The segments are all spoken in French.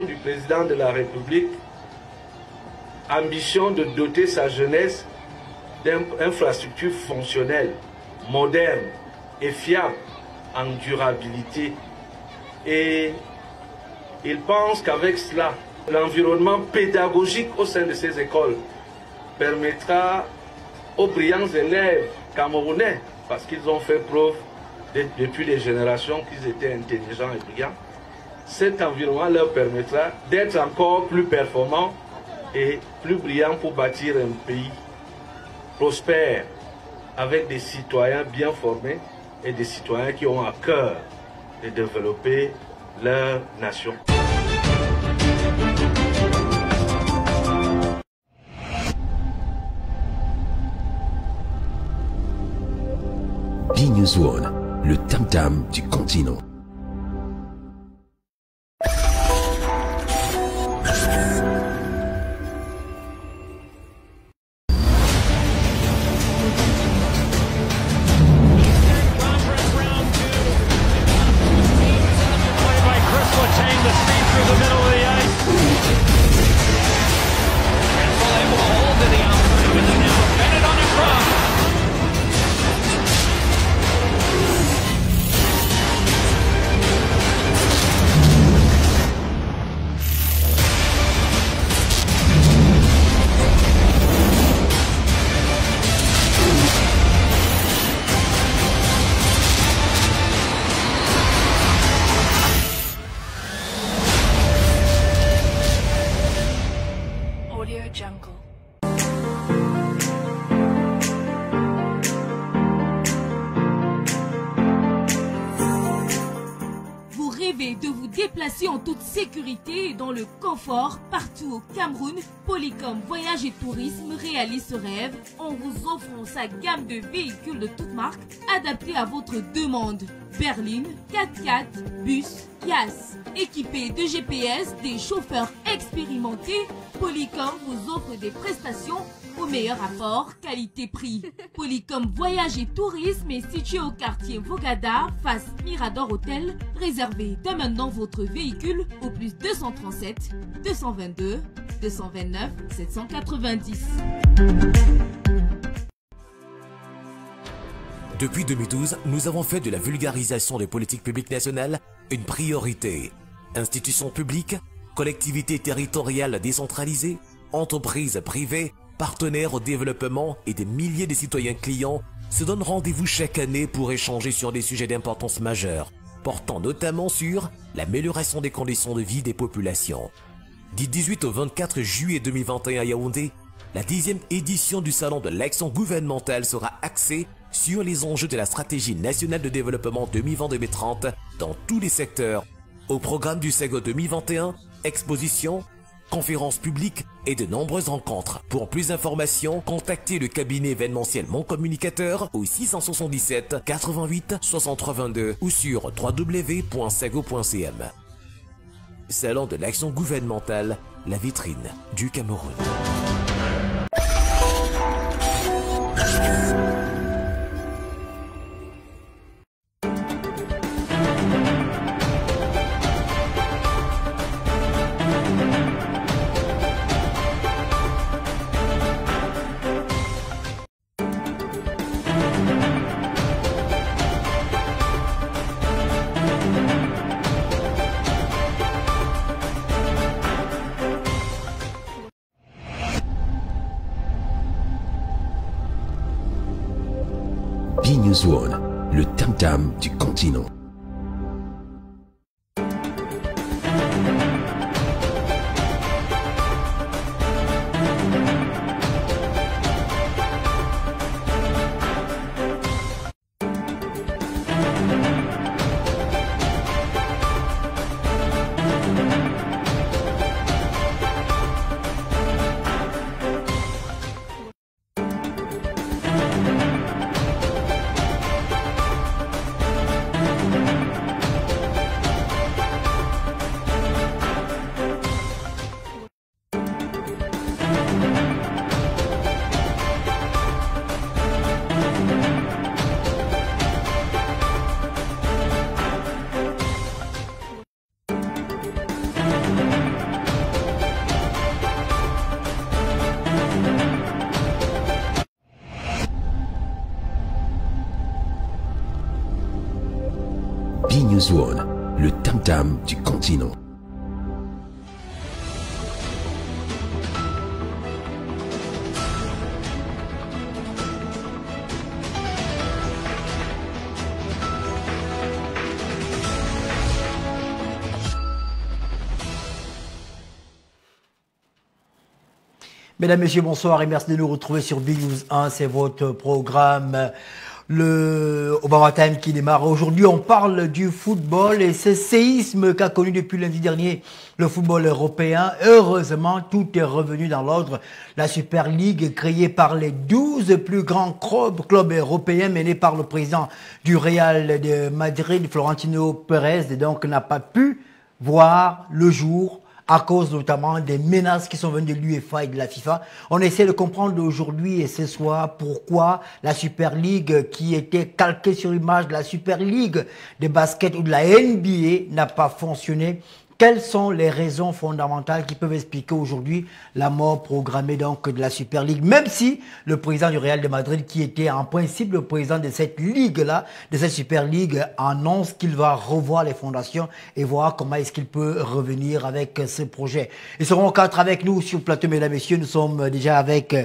Du président de la République, ambition de doter sa jeunesse d'infrastructures fonctionnelles, modernes et fiables en durabilité. Et il pense qu'avec cela, l'environnement pédagogique au sein de ces écoles permettra aux brillants élèves camerounais, parce qu'ils ont fait preuve depuis des générations qu'ils étaient intelligents et brillants, cet environnement leur permettra d'être encore plus performants et plus brillants pour bâtir un pays prospère, avec des citoyens bien formés et des citoyens qui ont à cœur de développer leur nation. B-News One, le tam-tam du continent. Vous rêvez de vous déplacer en toute sécurité et dans le confort partout au Cameroun? Polycom Voyage et Tourisme réalise ce rêve en vous offrant sa gamme de véhicules de toutes marques adaptés à votre demande. Berline, 4x4, bus, Yas. Équipés de GPS, des chauffeurs expérimentés, Polycom vous offre des prestations au meilleur rapport qualité-prix. Polycom Voyage et Tourisme est situé au quartier Vogada, face Mirador Hôtel. Réservez dès maintenant votre véhicule au plus 237 222 229 790. Depuis 2012, nous avons fait de la vulgarisation des politiques publiques nationales une priorité. Institutions publiques, collectivités territoriales décentralisées, entreprises privées, partenaires au développement et des milliers de citoyens clients se donnent rendez-vous chaque année pour échanger sur des sujets d'importance majeure, portant notamment sur l'amélioration des conditions de vie des populations. Du 18 au 24 juillet 2021 à Yaoundé, la 10e édition du Salon de l'action gouvernementale sera axée sur les enjeux de la stratégie nationale de développement 2020-2030 dans tous les secteurs. Au programme du SEGO 2021, expositions, conférences publiques et de nombreuses rencontres. Pour plus d'informations, contactez le cabinet événementiel Mon Communicateur au 677 88 63 22 ou sur www.sego.cm. Salon de l'action gouvernementale, la vitrine du Cameroun. B-News One, le tam-tam du continent. News One, le tam-tam du continent. Mesdames, Messieurs, bonsoir et merci de nous retrouver sur Big News 1. C'est votre programme, le Obama Time qui démarre. Aujourd'hui, on parle du football et ce séisme qu'a connu depuis lundi dernier le football européen. Heureusement, tout est revenu dans l'ordre. La Super League, créée par les 12 plus grands clubs européens, menés par le président du Real de Madrid, Florentino Pérez, et donc n'a pas pu voir le jour à cause notamment des menaces qui sont venues de l'UEFA et de la FIFA. On essaie de comprendre aujourd'hui et ce soir pourquoi la Super League, qui était calquée sur l'image de la Super League de basket ou de la NBA, n'a pas fonctionné. Quelles sont les raisons fondamentales qui peuvent expliquer aujourd'hui la mort programmée donc de la Super League, même si le président du Real de Madrid, qui était en principe le président de cette ligue-là, de cette Super League, annonce qu'il va revoir les fondations et voir comment est-ce qu'il peut revenir avec ce projet. Ils seront quatre avec nous sur le plateau, mesdames et messieurs. Nous sommes déjà avec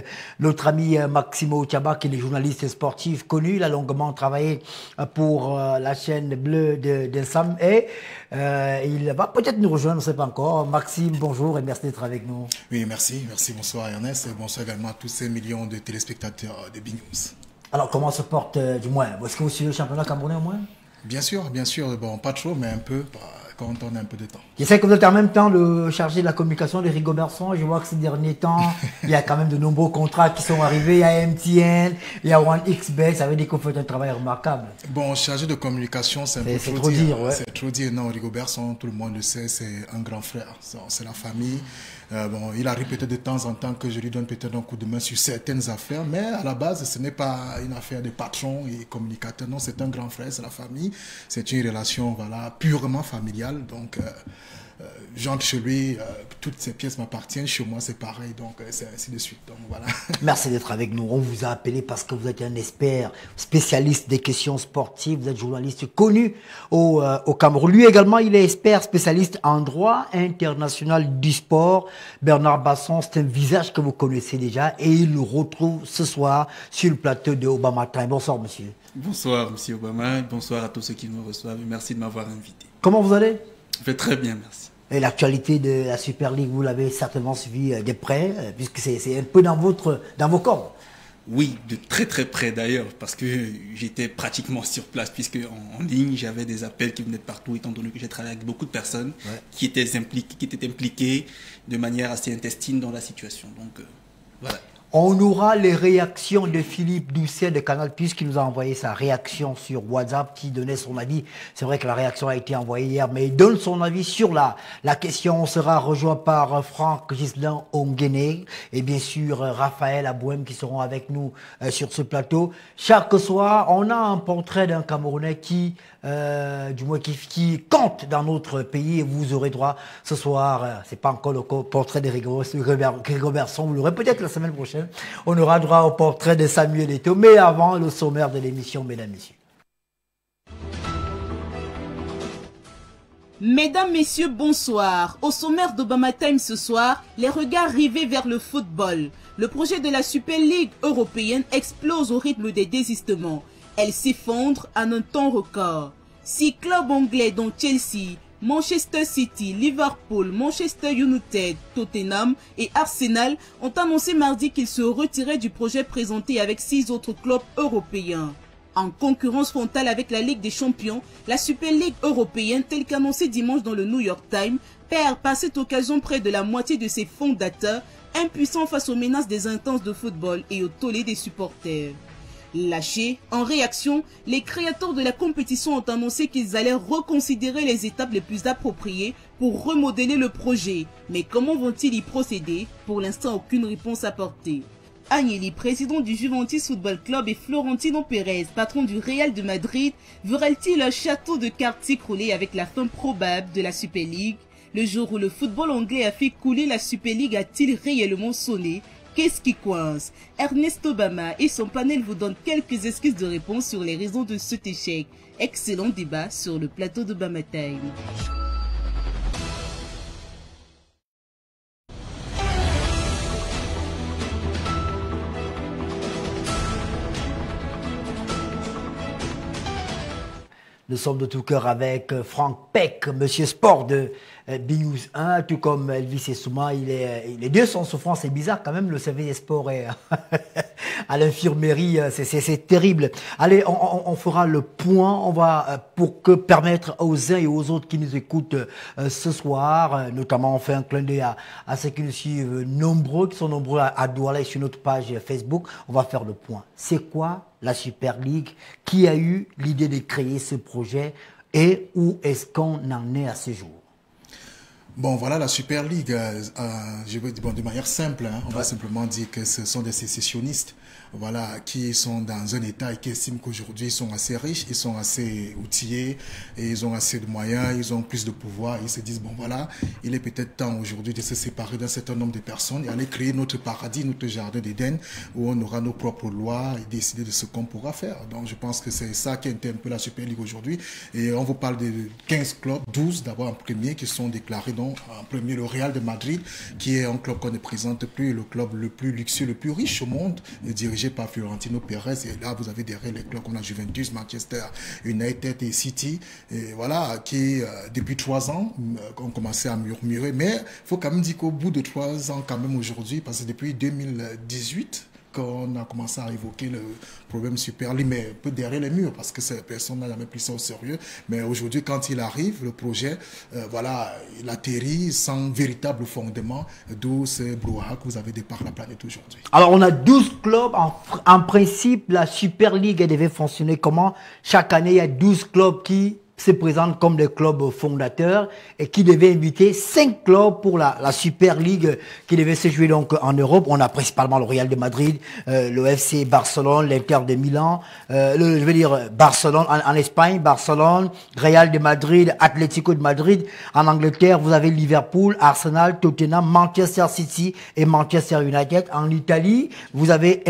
notre ami Maximo Tchaba, qui est journaliste sportif connu. Il a longuement travaillé pour la chaîne bleue de Sam et il va peut-être nous rejoindre, on ne sait pas encore. Maxime, bonjour et merci d'être avec nous. Oui, merci. Bonsoir Ernest et bonsoir également à tous ces millions de téléspectateurs de Big News. Alors, comment se porte, du moins, est-ce que vous suivez le championnat camerounais au moins? Bien sûr. Bon, pas trop, mais un peu, quand on a un peu de temps. Je sais que vous êtes en même temps le chargé de la communication de Rigobertson. Je vois que ces derniers temps, il y a quand même de nombreux contrats qui sont arrivés. Il y a MTN, il y a OneXBet. Ça veut dire qu'on fait un travail remarquable. Bon, chargé de communication, c'est un peu trop dire. Ouais. C'est trop dire. Non, Rigobertson, tout le monde le sait, c'est un grand frère. C'est la famille. Bon, il arrive peut-être de temps en temps que je lui donne peut-être un coup de main sur certaines affaires, mais à la base, ce n'est pas une affaire de patron et communicateur. Non, c'est un grand frère, c'est la famille. C'est une relation, voilà, purement familiale. Donc, j'entre chez lui, toutes ces pièces m'appartiennent. Chez moi, c'est pareil. Donc, c'est ainsi de suite. Donc, voilà. Merci d'être avec nous. On vous a appelé parce que vous êtes un expert, spécialiste des questions sportives. Vous êtes journaliste connu au Cameroun. Lui également, il est expert, spécialiste en droit international du sport. Bernard Basson, c'est un visage que vous connaissez déjà et il nous retrouve ce soir sur le plateau de Obama Time. Bonsoir, monsieur. Bonsoir, monsieur Obama. Bonsoir à tous ceux qui nous reçoivent. Merci de m'avoir invité. Comment vous allez? Je vais très bien, merci. Et l'actualité de la Super League, vous l'avez certainement suivi de près, puisque c'est un peu dans vos corps. Oui, de très très près d'ailleurs, parce que j'étais pratiquement sur place, puisque en ligne, j'avais des appels qui venaient de partout, étant donné que j'ai travaillé avec beaucoup de personnes qui étaient impliquées de manière assez intestine dans la situation. Donc, voilà. On aura les réactions de Philippe Doucet de Canal+, qui nous a envoyé sa réaction sur WhatsApp, qui donnait son avis. C'est vrai que la réaction a été envoyée hier, mais il donne son avis sur la question. On sera rejoint par Franck Gislain Onguéné et bien sûr Raphaël Abouem qui seront avec nous sur ce plateau. Chaque soir, on a un portrait d'un Camerounais qui compte dans notre pays et vous aurez droit ce soir, c'est pas encore le portrait de Rigobertson, vous l'aurez peut-être la semaine prochaine, on aura droit au portrait de Samuel Eto'o, mais avant le sommaire de l'émission, mesdames, messieurs. Mesdames, messieurs, bonsoir. Au sommaire d'Obama Time ce soir, les regards rivés vers le football. Le projet de la Super League européenne explose au rythme des désistements. Elle s'effondre en un temps record. 6 clubs anglais dont Chelsea, Manchester City, Liverpool, Manchester United, Tottenham et Arsenal ont annoncé mardi qu'ils se retiraient du projet présenté avec 6 autres clubs européens. En concurrence frontale avec la Ligue des Champions, la Super League européenne, telle qu'annoncée dimanche dans le New York Times, perd par cette occasion près de la moitié de ses fondateurs, impuissants face aux menaces des instances de football et au tollé des supporters. Lâchés, en réaction, les créateurs de la compétition ont annoncé qu'ils allaient reconsidérer les étapes les plus appropriées pour remodeler le projet. Mais comment vont-ils y procéder? Pour l'instant, aucune réponse apportée. Agnelli, président du Juventus Football Club, et Florentino Pérez, patron du Real de Madrid, verraient-ils un château de cartes s'écrouler avec la fin probable de la Super League? Le jour où le football anglais a fait couler la Super League a-t-il réellement sonné? Qu'est-ce qui coince? Ernest Obama et son panel vous donnent quelques excuses de réponse sur les raisons de cet échec. Excellent débat sur le plateau d'Obama Time. Nous sommes de tout cœur avec Franck Peck, Monsieur Sport de BNews 1, tout comme Elvis et Souma. Les deux sont en souffrance. C'est bizarre quand même, le service des sports est à l'infirmerie. C'est terrible. Allez, on fera le point. On va, pour permettre aux uns et aux autres qui nous écoutent ce soir, notamment on fait un clin d'œil à ceux qui nous suivent nombreux, qui sont nombreux à Douala et sur notre page Facebook. On va faire le point. C'est quoi la Super League? Qui a eu l'idée de créer ce projet et où est-ce qu'on en est à ce jour? Bon, voilà, la Super League, je veux dire, bon, de manière simple, hein, on va simplement dire que ce sont des sécessionnistes, voilà, qui sont dans un État et qui estiment qu'aujourd'hui ils sont assez riches, ils sont assez outillés, et ils ont assez de moyens, ils ont plus de pouvoir, ils se disent, bon voilà, il est peut-être temps aujourd'hui de se séparer d'un certain nombre de personnes et aller créer notre paradis, notre jardin d'Éden, où on aura nos propres lois et décider de ce qu'on pourra faire. Donc je pense que c'est ça qui est un peu la Super League aujourd'hui. Et on vous parle de 15 clubs, 12 d'abord en premier, qui sont déclarés, donc en premier le Real de Madrid, qui est un club qu'on ne présente plus, le club le plus luxueux, le plus riche au monde, dirigé par Florentino Pérez. Et là, vous avez derrière les clubs comme la Juventus, Manchester United et City, et voilà, qui depuis 3 ans ont commencé à murmurer. Mais il faut quand même dire qu'au bout de 3 ans, quand même aujourd'hui, parce que depuis 2018, qu'on a commencé à évoquer le problème Super League, mais un peu derrière les murs, parce que personne n'a jamais pris ça au sérieux. Mais aujourd'hui, quand il arrive, le projet, voilà, il atterrit sans véritable fondement, d'où ce brouhaha que vous avez départ la planète aujourd'hui. Alors, on a 12 clubs. En principe, la Super League, elle devait fonctionner comment? Chaque année, il y a 12 clubs qui se présentent comme des clubs fondateurs et qui devaient inviter 5 clubs pour la Super League qui devait se jouer donc en Europe. On a principalement le Real de Madrid, le FC Barcelone, l'Inter de Milan, je veux dire Barcelone en Espagne, Barcelone, Real de Madrid, Atlético de Madrid. En Angleterre, vous avez Liverpool, Arsenal, Tottenham, Manchester City et Manchester United. En Italie, vous avez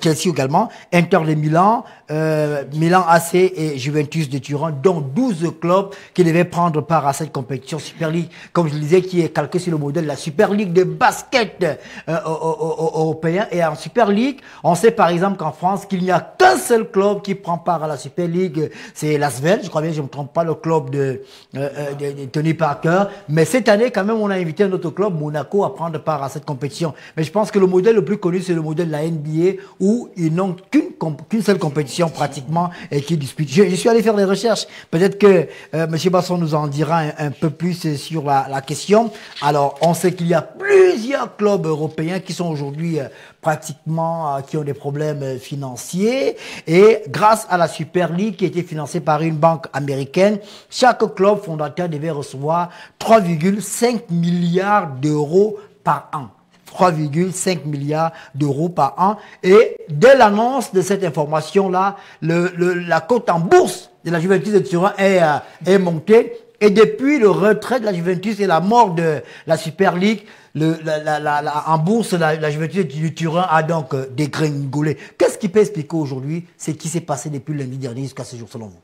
Chelsea également, Inter de Milan, Milan AC et Juventus de Turin, dont 12 clubs qui devaient prendre part à cette compétition Super League, comme je le disais, qui est calqué sur le modèle de la Super League de basket européen. Et en Super League, on sait par exemple qu'en France, qu'il n'y a qu'un seul club qui prend part à la Super League, c'est l'Asvel, je crois bien, je ne me trompe pas, le club de Tony Parker. Mais cette année, quand même, on a invité un autre club, Monaco, à prendre part à cette compétition. Mais je pense que le modèle le plus connu, c'est le modèle de la NBA, où ils n'ont qu'une seule compétition pratiquement et qui dispute. Je suis allé faire des recherches. Peut-être que M. Basson nous en dira un peu plus sur la question. Alors, on sait qu'il y a plusieurs clubs européens qui sont aujourd'hui pratiquement, qui ont des problèmes financiers. Et grâce à la Super League qui a été financée par une banque américaine, chaque club fondateur devait recevoir 3,5 milliards d'euros par an. 3,5 milliards d'euros par an. Et dès l'annonce de cette information-là, la cote en bourse de la Juventus de Turin est montée. Et depuis le retrait de la Juventus et la mort de la Super League, en bourse, la Juventus de Turin a donc dégringolé. Qu'est-ce qui peut expliquer aujourd'hui ce qui s'est passé depuis lundi dernier jusqu'à ce jour, selon vous?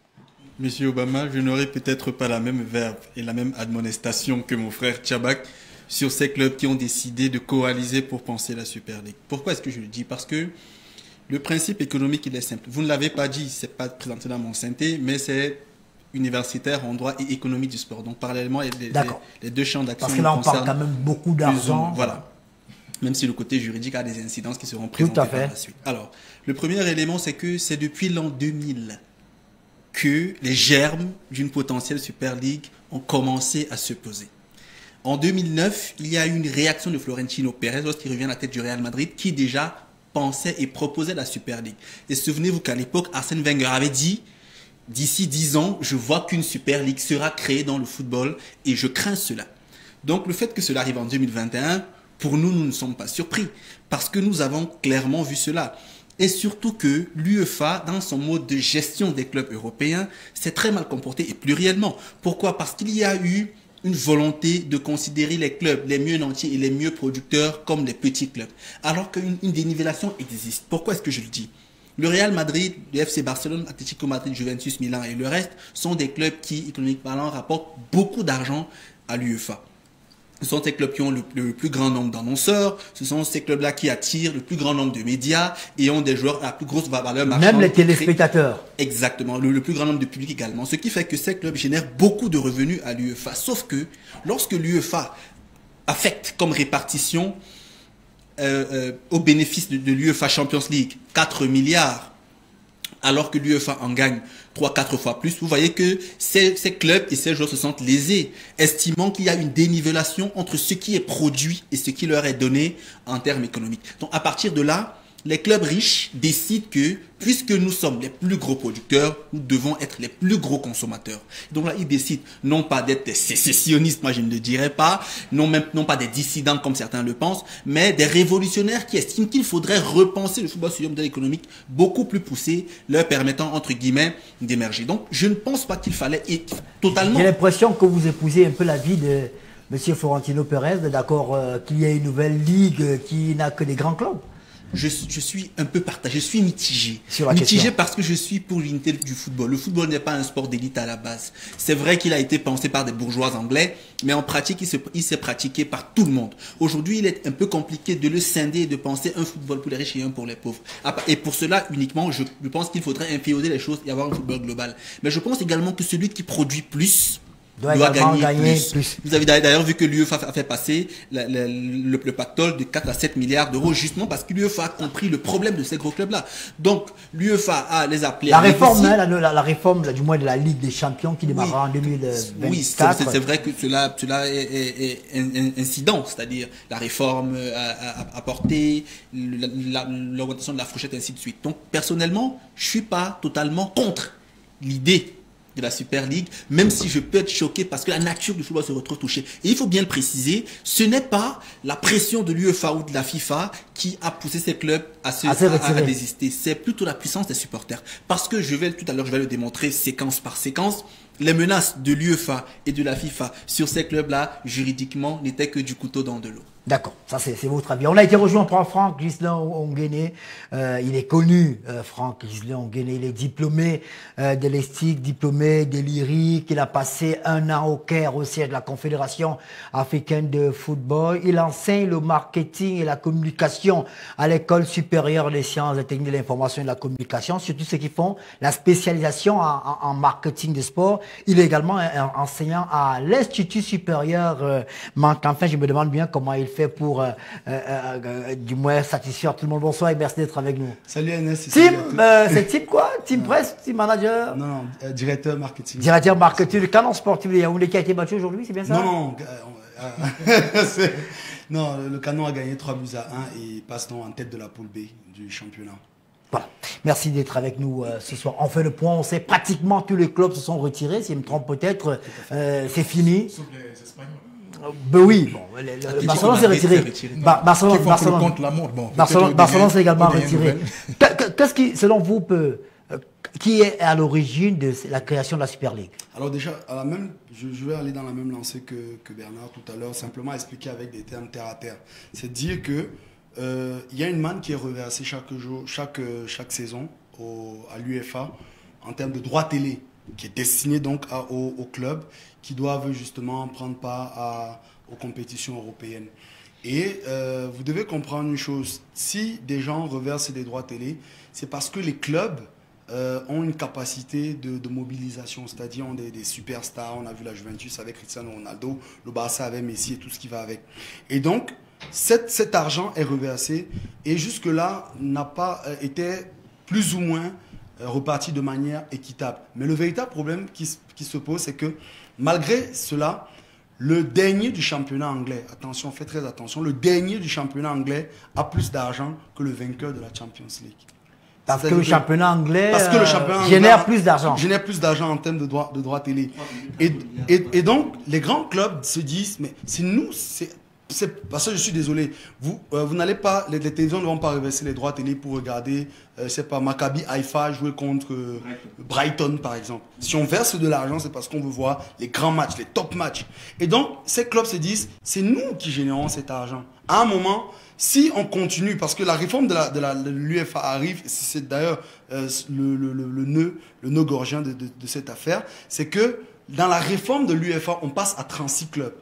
Monsieur Obama, je n'aurai peut-être pas la même verve et la même admonestation que mon frère Tchabak sur ces clubs qui ont décidé de coaliser pour penser la Super League. Pourquoi est-ce que je le dis? Parce que le principe économique, il est simple. Vous ne l'avez pas dit, ce n'est pas présenté dans mon synthé, mais c'est universitaire en droit et économie du sport. Donc, parallèlement, les deux champs d'action. Parce que là, on parle quand même beaucoup d'argent. Voilà. Même si le côté juridique a des incidences qui seront présentées par la suite. Alors, le premier élément, c'est que c'est depuis l'an 2000 que les germes d'une potentielle Super League ont commencé à se poser. En 2009, il y a eu une réaction de Florentino Pérez lorsqu'il revient à la tête du Real Madrid qui déjà pensait et proposait la Super League. Et souvenez-vous qu'à l'époque, Arsène Wenger avait dit « D'ici 10 ans, je vois qu'une Super League sera créée dans le football et je crains cela. » Donc le fait que cela arrive en 2021, pour nous, nous ne sommes pas surpris parce que nous avons clairement vu cela. Et surtout que l'UEFA, dans son mode de gestion des clubs européens, s'est très mal comporté et pluriellement. Pourquoi? Parce qu'il y a eu une volonté de considérer les clubs les mieux nantis et les mieux producteurs comme les petits clubs. Alors qu'une dénivellation existe. Pourquoi est-ce que je le dis? Le Real Madrid, le FC Barcelone, Atlético Madrid, Juventus, Milan et le reste sont des clubs qui, économiquement parlant, rapportent beaucoup d'argent à l'UEFA. Ce sont ces clubs qui ont le plus grand nombre d'annonceurs, ce sont ces clubs-là qui attirent le plus grand nombre de médias et ont des joueurs à la plus grosse valeur marchande. Même les téléspectateurs. Exactement, le plus grand nombre de public également. Ce qui fait que ces clubs génèrent beaucoup de revenus à l'UEFA. Sauf que lorsque l'UEFA affecte comme répartition au bénéfice de l'UEFA Champions League 4 milliards, alors que l'UEFA en gagne 3-4 fois plus, vous voyez que ces clubs et ces joueurs se sentent lésés, estimant qu'il y a une dénivellation entre ce qui est produit et ce qui leur est donné en termes économiques. Donc à partir de là, les clubs riches décident que, puisque nous sommes les plus gros producteurs, nous devons être les plus gros consommateurs. Donc là, ils décident non pas d'être des sécessionnistes, moi je ne le dirais pas, non pas des dissidents comme certains le pensent, mais des révolutionnaires qui estiment qu'il faudrait repenser le football sur un modèle économique beaucoup plus poussé, leur permettant, entre guillemets, d'émerger. Donc je ne pense pas qu'il fallait totalement... J'ai l'impression que vous épousez un peu la vie de M. Florentino Pérez, d'accord, qu'il y ait une nouvelle ligue qui n'a que des grands clubs. Je suis un peu partagé, je suis mitigé. Mitigé parce que je suis pour l'unité du football. Le football n'est pas un sport d'élite à la base. C'est vrai qu'il a été pensé par des bourgeois anglais, mais en pratique, il s'est pratiqué par tout le monde. Aujourd'hui, il est un peu compliqué de le scinder et de penser un football pour les riches et un pour les pauvres. Et pour cela, uniquement, je pense qu'il faudrait inféoder les choses et avoir un football global. Mais je pense également que celui qui produit plus doit gagner plus. Vous avez d'ailleurs vu que l'UEFA a fait passer le pactole de 4 à 7 milliards d'euros justement parce que l'UEFA a compris le problème de ces gros clubs-là. Donc l'UEFA a les appelés la réforme, la réforme du moins de la Ligue des Champions qui démarrera en 2024. Oui, c'est vrai que cela est incident, c'est-à-dire la réforme a apporté l'augmentation de la fourchette, ainsi de suite. Donc personnellement, je suis pas totalement contre l'idée de la Super League, même si je peux être choqué parce que la nature du football se retrouve touchée. Et il faut bien le préciser, ce n'est pas la pression de l'UEFA ou de la FIFA qui a poussé ces clubs à désister. C'est plutôt la puissance des supporters. Parce que tout à l'heure, je vais le démontrer séquence par séquence, les menaces de l'UEFA et de la FIFA sur ces clubs-là, juridiquement, n'étaient que du couteau dans de l'eau. D'accord, ça c'est votre avis. On a été rejoint par Franck Ghislain Onguéné. Il est connu, Franck Ghislain Onguéné. Il est diplômé de l'ESTIC, diplômé de l'IRIC. Il a passé 1 an au Caire, au siège de la Confédération africaine de football. Il enseigne le marketing et la communication à l'École supérieure des sciences et techniques de l'information et de la communication, surtout ceux qui font la spécialisation en marketing de sport. Il est également enseignant à l'Institut supérieur Enfin, je me demande bien comment il fait pour du moins satisfaire tout le monde. Bonsoir et merci d'être avec nous. Salut Agnès. C'est Team quoi? Team Presse? Team Manager? Non, directeur marketing. Directeur marketing. Le canon sportif de Yaoundé qui a été battu aujourd'hui, c'est bien ça? Non, non, le canon a gagné 3 buts à 1 et passe donc en tête de la poule B du championnat. Voilà. Merci d'être avec nous ce soir. On fait le point. On sait pratiquement tous les clubs se sont retirés. Si je me trompe peut-être, c'est fini. Sauf les Espagnols. Ben oui, bon, Barcelone s'est retiré. Barcelone s'est également retiré. Qu'est-ce qui, selon vous, qui est à l'origine de la création de la Super League? Alors déjà, je vais aller dans la même lancée que Bernard tout à l'heure, simplement expliquer avec des termes terre à terre. C'est dire que il y a une manne qui est reversée chaque saison à l'UEFA en termes de droits télé, qui est destiné donc aux clubs qui doivent justement prendre part aux compétitions européennes. Et vous devez comprendre une chose, si des gens reversent des droits télé, c'est parce que les clubs ont une capacité de mobilisation, c'est-à-dire ont des superstars. On a vu la Juventus avec Cristiano Ronaldo, le Barça avec Messi et tout ce qui va avec. Et donc, cet argent est reversé et jusque-là n'a pas été plus ou moins reparti de manière équitable. Mais le véritable problème qui se pose, c'est que malgré cela, le dernier du championnat anglais, attention, faites très attention, le dernier du championnat anglais a plus d'argent que le vainqueur de la Champions League. Parce que le championnat anglais génère plus d'argent. Génère plus d'argent en termes de droits télé. Et donc, les grands clubs se disent, mais c'est nous, parce que je suis désolé, vous n'allez pas, les télévisions ne vont pas reverser les droits télé pour regarder, c'est pas Maccabi Haïfa jouer contre Brighton par exemple. Si on verse de l'argent, c'est parce qu'on veut voir les grands matchs, les top matchs. Et donc, ces clubs se disent, c'est nous qui générons cet argent. À un moment, si on continue, parce que la réforme de l'UEFA arrive, c'est d'ailleurs le nœud gorgien de cette affaire, c'est que dans la réforme de l'UEFA, on passe à 36 clubs.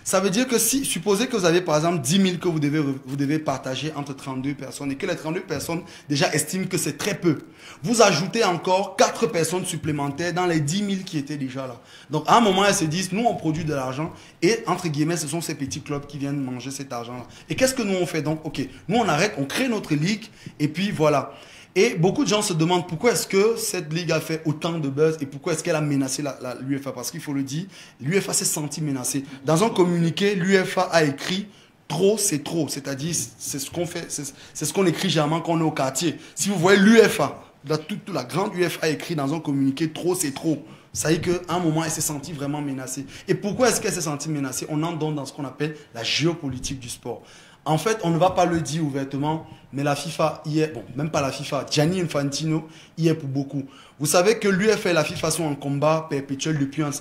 Ça veut dire que si, supposez que vous avez par exemple 10 000 que vous devez partager entre 32 personnes et que les 32 personnes déjà estiment que c'est très peu. Vous ajoutez encore 4 personnes supplémentaires dans les 10 000 qui étaient déjà là. Donc à un moment, elles se disent, nous on produit de l'argent et entre guillemets, ce sont ces petits clubs qui viennent manger cet argent-là. Et qu'est-ce que nous on fait donc? Ok, nous on arrête, on crée notre ligue et puis voilà. Et beaucoup de gens se demandent pourquoi est-ce que cette ligue a fait autant de buzz et pourquoi est-ce qu'elle a menacé l'UEFA. Parce qu'il faut le dire, l'UEFA s'est sentie menacée. Dans un communiqué, l'UEFA a écrit « trop, c'est trop ». C'est-à-dire, c'est ce qu'on fait, c'est ce qu'on écrit généralement quand on est au quartier. Si vous voyez l'UEFA, toute la grande UEFA a écrit dans un communiqué « trop, c'est trop ». Ça veut dire qu'à un moment, elle s'est sentie vraiment menacée. Et pourquoi est-ce qu'elle s'est sentie menacée? On entre dans ce qu'on appelle la géopolitique du sport. En fait, on ne va pas le dire ouvertement, mais la FIFA y est, bon, même pas la FIFA, Gianni Infantino y est pour beaucoup. Vous savez que l'UEFA et la FIFA sont en combat perpétuel depuis un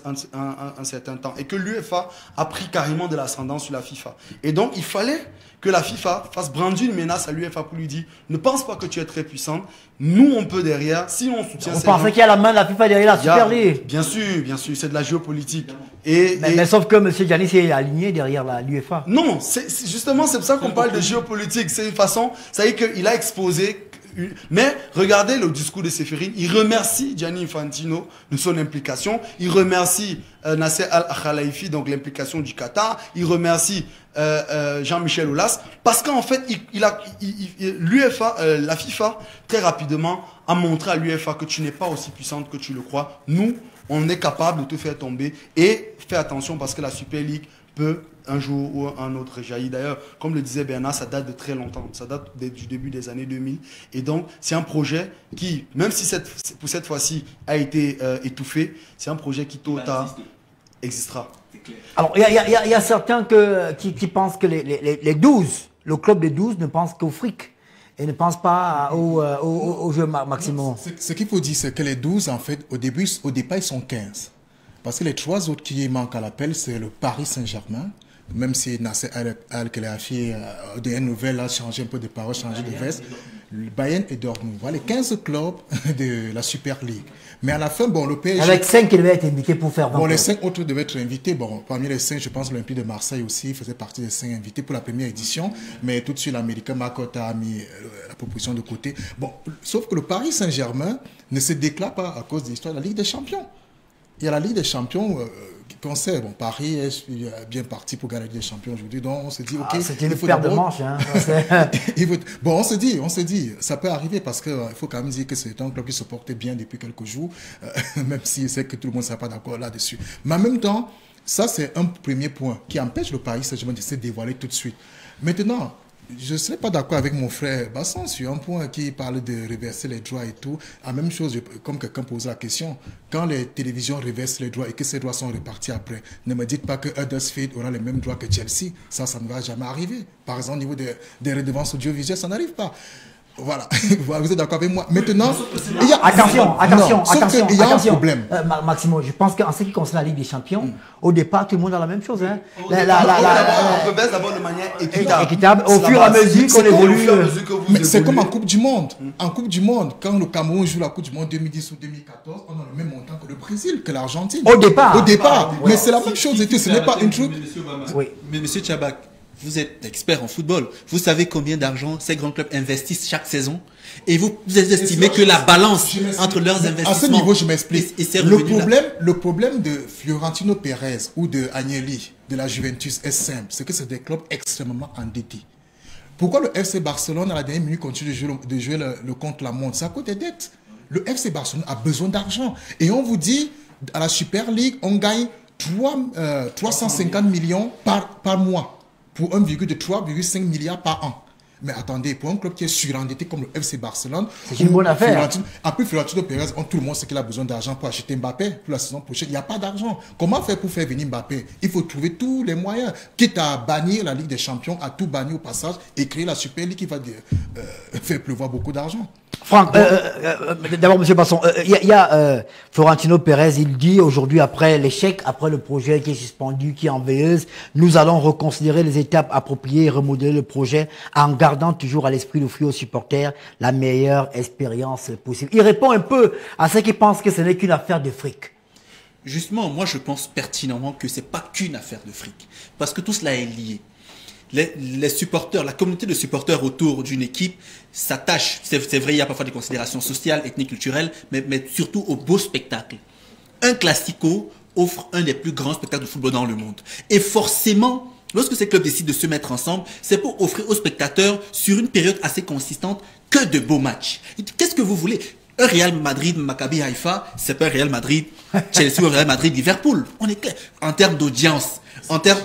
certain temps et que l'UEFA a pris carrément de l'ascendance sur la FIFA. Et donc, il fallait que la FIFA fasse brandir une menace à l'UEFA pour lui dire « Ne pense pas que tu es très puissante, nous on peut derrière, si on soutient... » Vous pensez qu'il y a la main de la FIFA derrière la Super League? Bien sûr, c'est de la géopolitique. Mais sauf que M. Gianni s'est aligné derrière l'UEFA. Non, justement c'est pour ça qu'on parle de géopolitique. C'est une façon, ça veut dire qu'il a exposé... Mais regardez le discours de Séphérine, il remercie Gianni Infantino de son implication, il remercie Nasser Al-Khelaifi, donc l'implication du Qatar, il remercie Jean-Michel Aulas, parce qu'en fait, l'UEFA, la FIFA, très rapidement, a montré à l'UEFA que tu n'es pas aussi puissante que tu le crois. Nous, on est capable de te faire tomber et fais attention parce que la Super League peut un jour ou un autre jaillir. D'ailleurs, comme le disait Bernard, ça date de très longtemps. Ça date du début des années 2000. Et donc, c'est un projet qui, même si pour cette fois-ci a été étouffé, c'est un projet qui tôt ou tard existera. Alors, il y a certains qui pensent que les 12, le club des 12 ne pense qu'au fric et ne pense pas au jeu maximum. Ce qu'il faut dire, c'est que les 12, en fait, au départ, ils sont 15. Parce que les 3 autres qui manquent à l'appel, c'est le Paris Saint-Germain, même si Nasser Al-Khelaifi, des nouvelles, a changé un peu de parole, changé de veste, le Bayern et Dortmund. Voilà les 15 clubs de la Super League. Mais à la fin, bon, le PSG... Avec 5 qui devaient être invités pour faire 20 Bon, les 5 autres devaient être invités. Bon, parmi les 5, je pense l'Olympique de Marseille aussi faisait partie des 5 invités pour la première édition. Mais tout de suite, l'Américain Makota a mis la proposition de côté. Bon, sauf que le Paris Saint-Germain ne se déclare pas à cause de l'histoire de la Ligue des Champions. Il y a la Ligue des Champions qu'on sait, bon, Paris est bien parti pour gagner la Ligue des Champions aujourd'hui, donc on se dit, ok, c'était une paire de manches. Hein. Bon, on se dit, ça peut arriver parce qu'il faut quand même dire que c'est un club qui se portait bien depuis quelques jours, même si c'est que tout le monde ne sera pas d'accord là-dessus. Mais en même temps, ça c'est un premier point qui empêche le Paris Saint-Germain de se dévoiler tout de suite. Maintenant, je ne serais pas d'accord avec mon frère Basson sur un point qui parle de reverser les droits et tout. La même chose, comme quelqu'un pose la question, quand les télévisions reversent les droits et que ces droits sont répartis après, ne me dites pas que Huddersfield aura les mêmes droits que Chelsea. Ça ne va jamais arriver. Par exemple, au niveau des redevances audiovisuelles, ça n'arrive pas. Voilà, vous êtes d'accord avec moi. Maintenant, il y a... Attention. Il y a un problème. Maximo, je pense qu'en ce qui concerne la Ligue des Champions, au départ, tout le monde a la même chose. Hein. On reverse d'abord de manière équitable. Au fur et à mesure qu'on évolue. Mais c'est comme en Coupe du Monde. En Coupe du Monde, quand le Cameroun joue la Coupe du Monde 2010 ou 2014, on a le même montant que le Brésil, que l'Argentine. Au départ. Mais c'est la même chose et tout. Ce n'est pas une truc. Mais monsieur Tchabak, vous êtes expert en football. Vous savez combien d'argent ces grands clubs investissent chaque saison? Et vous estimez que la balance entre leurs investissements... À ce niveau, je m'explique. Le problème de Florentino Pérez ou de Agnelli, de la Juventus, est simple. C'est que c'est des clubs extrêmement endettés. Pourquoi le FC Barcelone, à la dernière minute, continue de jouer le contre-la-montre? C'est à cause des dettes. Le FC Barcelone a besoin d'argent. Et on vous dit, à la Super League, on gagne 350 millions par mois. Pour 3,5 milliards par an. Mais attendez, pour un club qui est surendetté comme le FC Barcelone, c'est une bonne affaire. Après Florentino Pérez, tout le monde sait qu'il a besoin d'argent pour acheter Mbappé pour la saison prochaine. Il n'y a pas d'argent. Comment faire pour faire venir Mbappé? Il faut trouver tous les moyens. Quitte à bannir la Ligue des Champions, à tout bannir au passage et créer la Super League qui va faire pleuvoir beaucoup d'argent. Franck, d'abord, M. Basson, il y a Florentino Pérez, il dit aujourd'hui, après l'échec, après le projet qui est suspendu, qui est en veilleuse, nous allons reconsidérer les étapes appropriées et remodeler le projet en gardant toujours à l'esprit d'offrir aux supporters la meilleure expérience possible. Il répond un peu à ceux qui pensent que ce n'est qu'une affaire de fric. Justement, moi je pense pertinemment que ce n'est pas qu'une affaire de fric, parce que tout cela est lié. Les supporters, la communauté de supporters autour d'une équipe s'attache, c'est vrai, il y a parfois des considérations sociales, ethniques, culturelles, mais surtout au beau spectacle. Un classico offre un des plus grands spectacles de football dans le monde. Et forcément, lorsque ces clubs décident de se mettre ensemble, c'est pour offrir aux spectateurs, sur une période assez consistante, que de beaux matchs. Qu'est-ce que vous voulez? Un Real Madrid, Maccabi Haïfa, c'est pas un Real Madrid, Chelsea ou un Real Madrid, Liverpool. On est clair. En termes d'audience, en termes...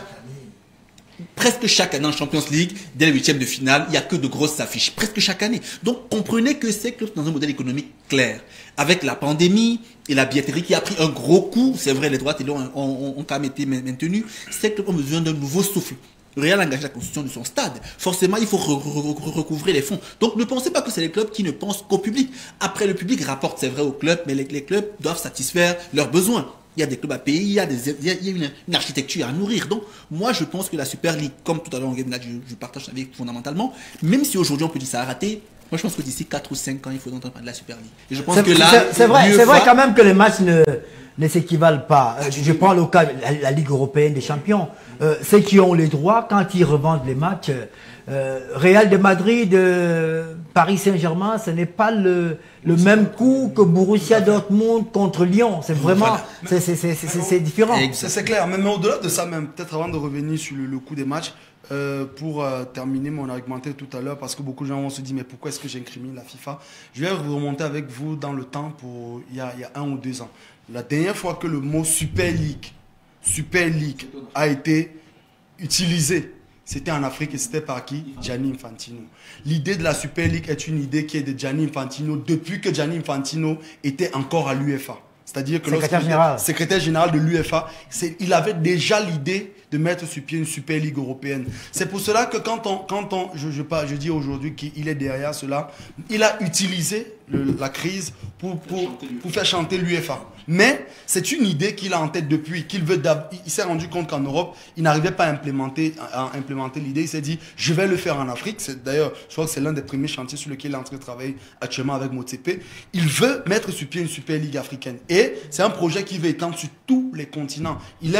Presque chaque année en Champions League, dès les 8e de finale, il n'y a que de grosses affiches. Presque chaque année. Donc, comprenez que ces clubs sont dans un modèle économique clair. Avec la pandémie et la billetterie qui a pris un gros coup, c'est vrai, les droits télé ont quand même été maintenus. Ces clubs ont besoin d'un nouveau souffle. Le Real engage la construction de son stade. Forcément, il faut recouvrir les fonds. Donc, ne pensez pas que c'est les clubs qui ne pensent qu'au public. Après, le public rapporte, c'est vrai, aux clubs, mais les clubs doivent satisfaire leurs besoins. Il y a des clubs à payer, il y a une architecture à nourrir. Donc, moi, je pense que la Super League, comme tout à l'heure, je partage avec fondamentalement, même si aujourd'hui on peut dire que ça a raté, moi je pense que d'ici 4 ou 5 ans, il faut entendre parler de la Super League. Et je pense que là, c'est vrai quand même que les matchs ne s'équivalent pas. Je prends le cas de la Ligue européenne des champions. Ceux qui ont les droits, quand ils revendent les matchs, Real de Madrid, Paris Saint-Germain, ce n'est pas le même coup que Borussia Dortmund contre Lyon. C'est vraiment, voilà. C'est différent. C'est clair. Mais au-delà de ça, même peut-être avant de revenir sur le coup des matchs, pour terminer mon argumentaire tout à l'heure, parce que beaucoup de gens vont se dire mais pourquoi est-ce que j'incrimine la FIFA? Je vais remonter avec vous dans le temps pour il y a 1 ou 2 ans. La dernière fois que le mot Super League a été utilisé, c'était en Afrique et c'était par qui? Gianni Infantino. L'idée de la Super League est une idée qui est de Gianni Infantino depuis que Gianni Infantino était encore à l'UEFA. C'est-à-dire que secrétaire général de l'UEFA, il avait déjà l'idée de mettre sur pied une Super League européenne. C'est pour cela que je dis aujourd'hui qu'il est derrière cela, il a utilisé la crise pour faire chanter l'UEFA. Mais c'est une idée qu'il a en tête depuis, il s'est rendu compte qu'en Europe, il n'arrivait pas à implémenter l'idée. Il s'est dit, je vais le faire en Afrique. D'ailleurs, je crois que c'est l'un des premiers chantiers sur lesquels il est en train de travailler actuellement avec Motsepe. Il veut mettre sur pied une Super League africaine. Et c'est un projet qui veut étendre sur tous les continents. Il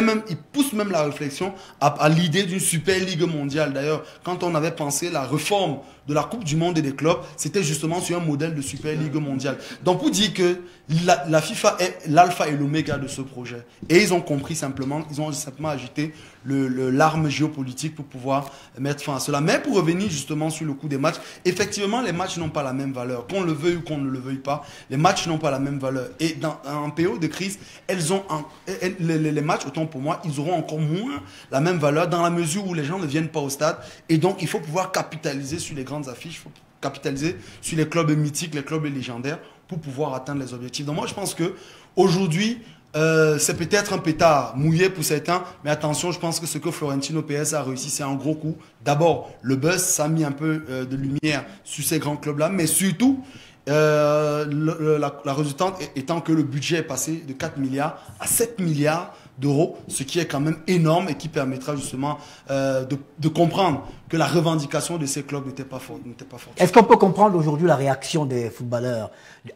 pousse même la réflexion à l'idée d'une Super League mondiale. D'ailleurs, quand on avait pensé la réforme de la Coupe du Monde et des clubs, c'était justement sur un modèle de Super League mondiale. Donc pour dire que la FIFA est l'alpha et l'oméga de ce projet. Et ils ont compris simplement, ils ont simplement agité l'arme géopolitique pour pouvoir mettre fin à cela. Mais pour revenir justement sur le coup des matchs, effectivement les matchs n'ont pas la même valeur. Qu'on le veuille ou qu'on ne le veuille pas, les matchs n'ont pas la même valeur. Et en période de crise, les matchs, autant pour moi, ils auront encore moins la même valeur dans la mesure où les gens ne viennent pas au stade. Et donc il faut pouvoir capitaliser sur les grandes affiches, il faut capitaliser sur les clubs mythiques, les clubs légendaires pour pouvoir atteindre les objectifs. Donc moi je pense que aujourd'hui c'est peut-être un pétard mouillé pour certains, mais attention, je pense que ce que Florentino Pérez a réussi, c'est un gros coup. D'abord, le buzz, ça a mis un peu de lumière sur ces grands clubs-là, mais surtout, la résultante étant que le budget est passé de 4 milliards à 7 milliards d'euros, ce qui est quand même énorme et qui permettra justement de comprendre que la revendication de ces clubs n'était pas forte. Est-ce qu'on peut comprendre aujourd'hui la réaction des footballeurs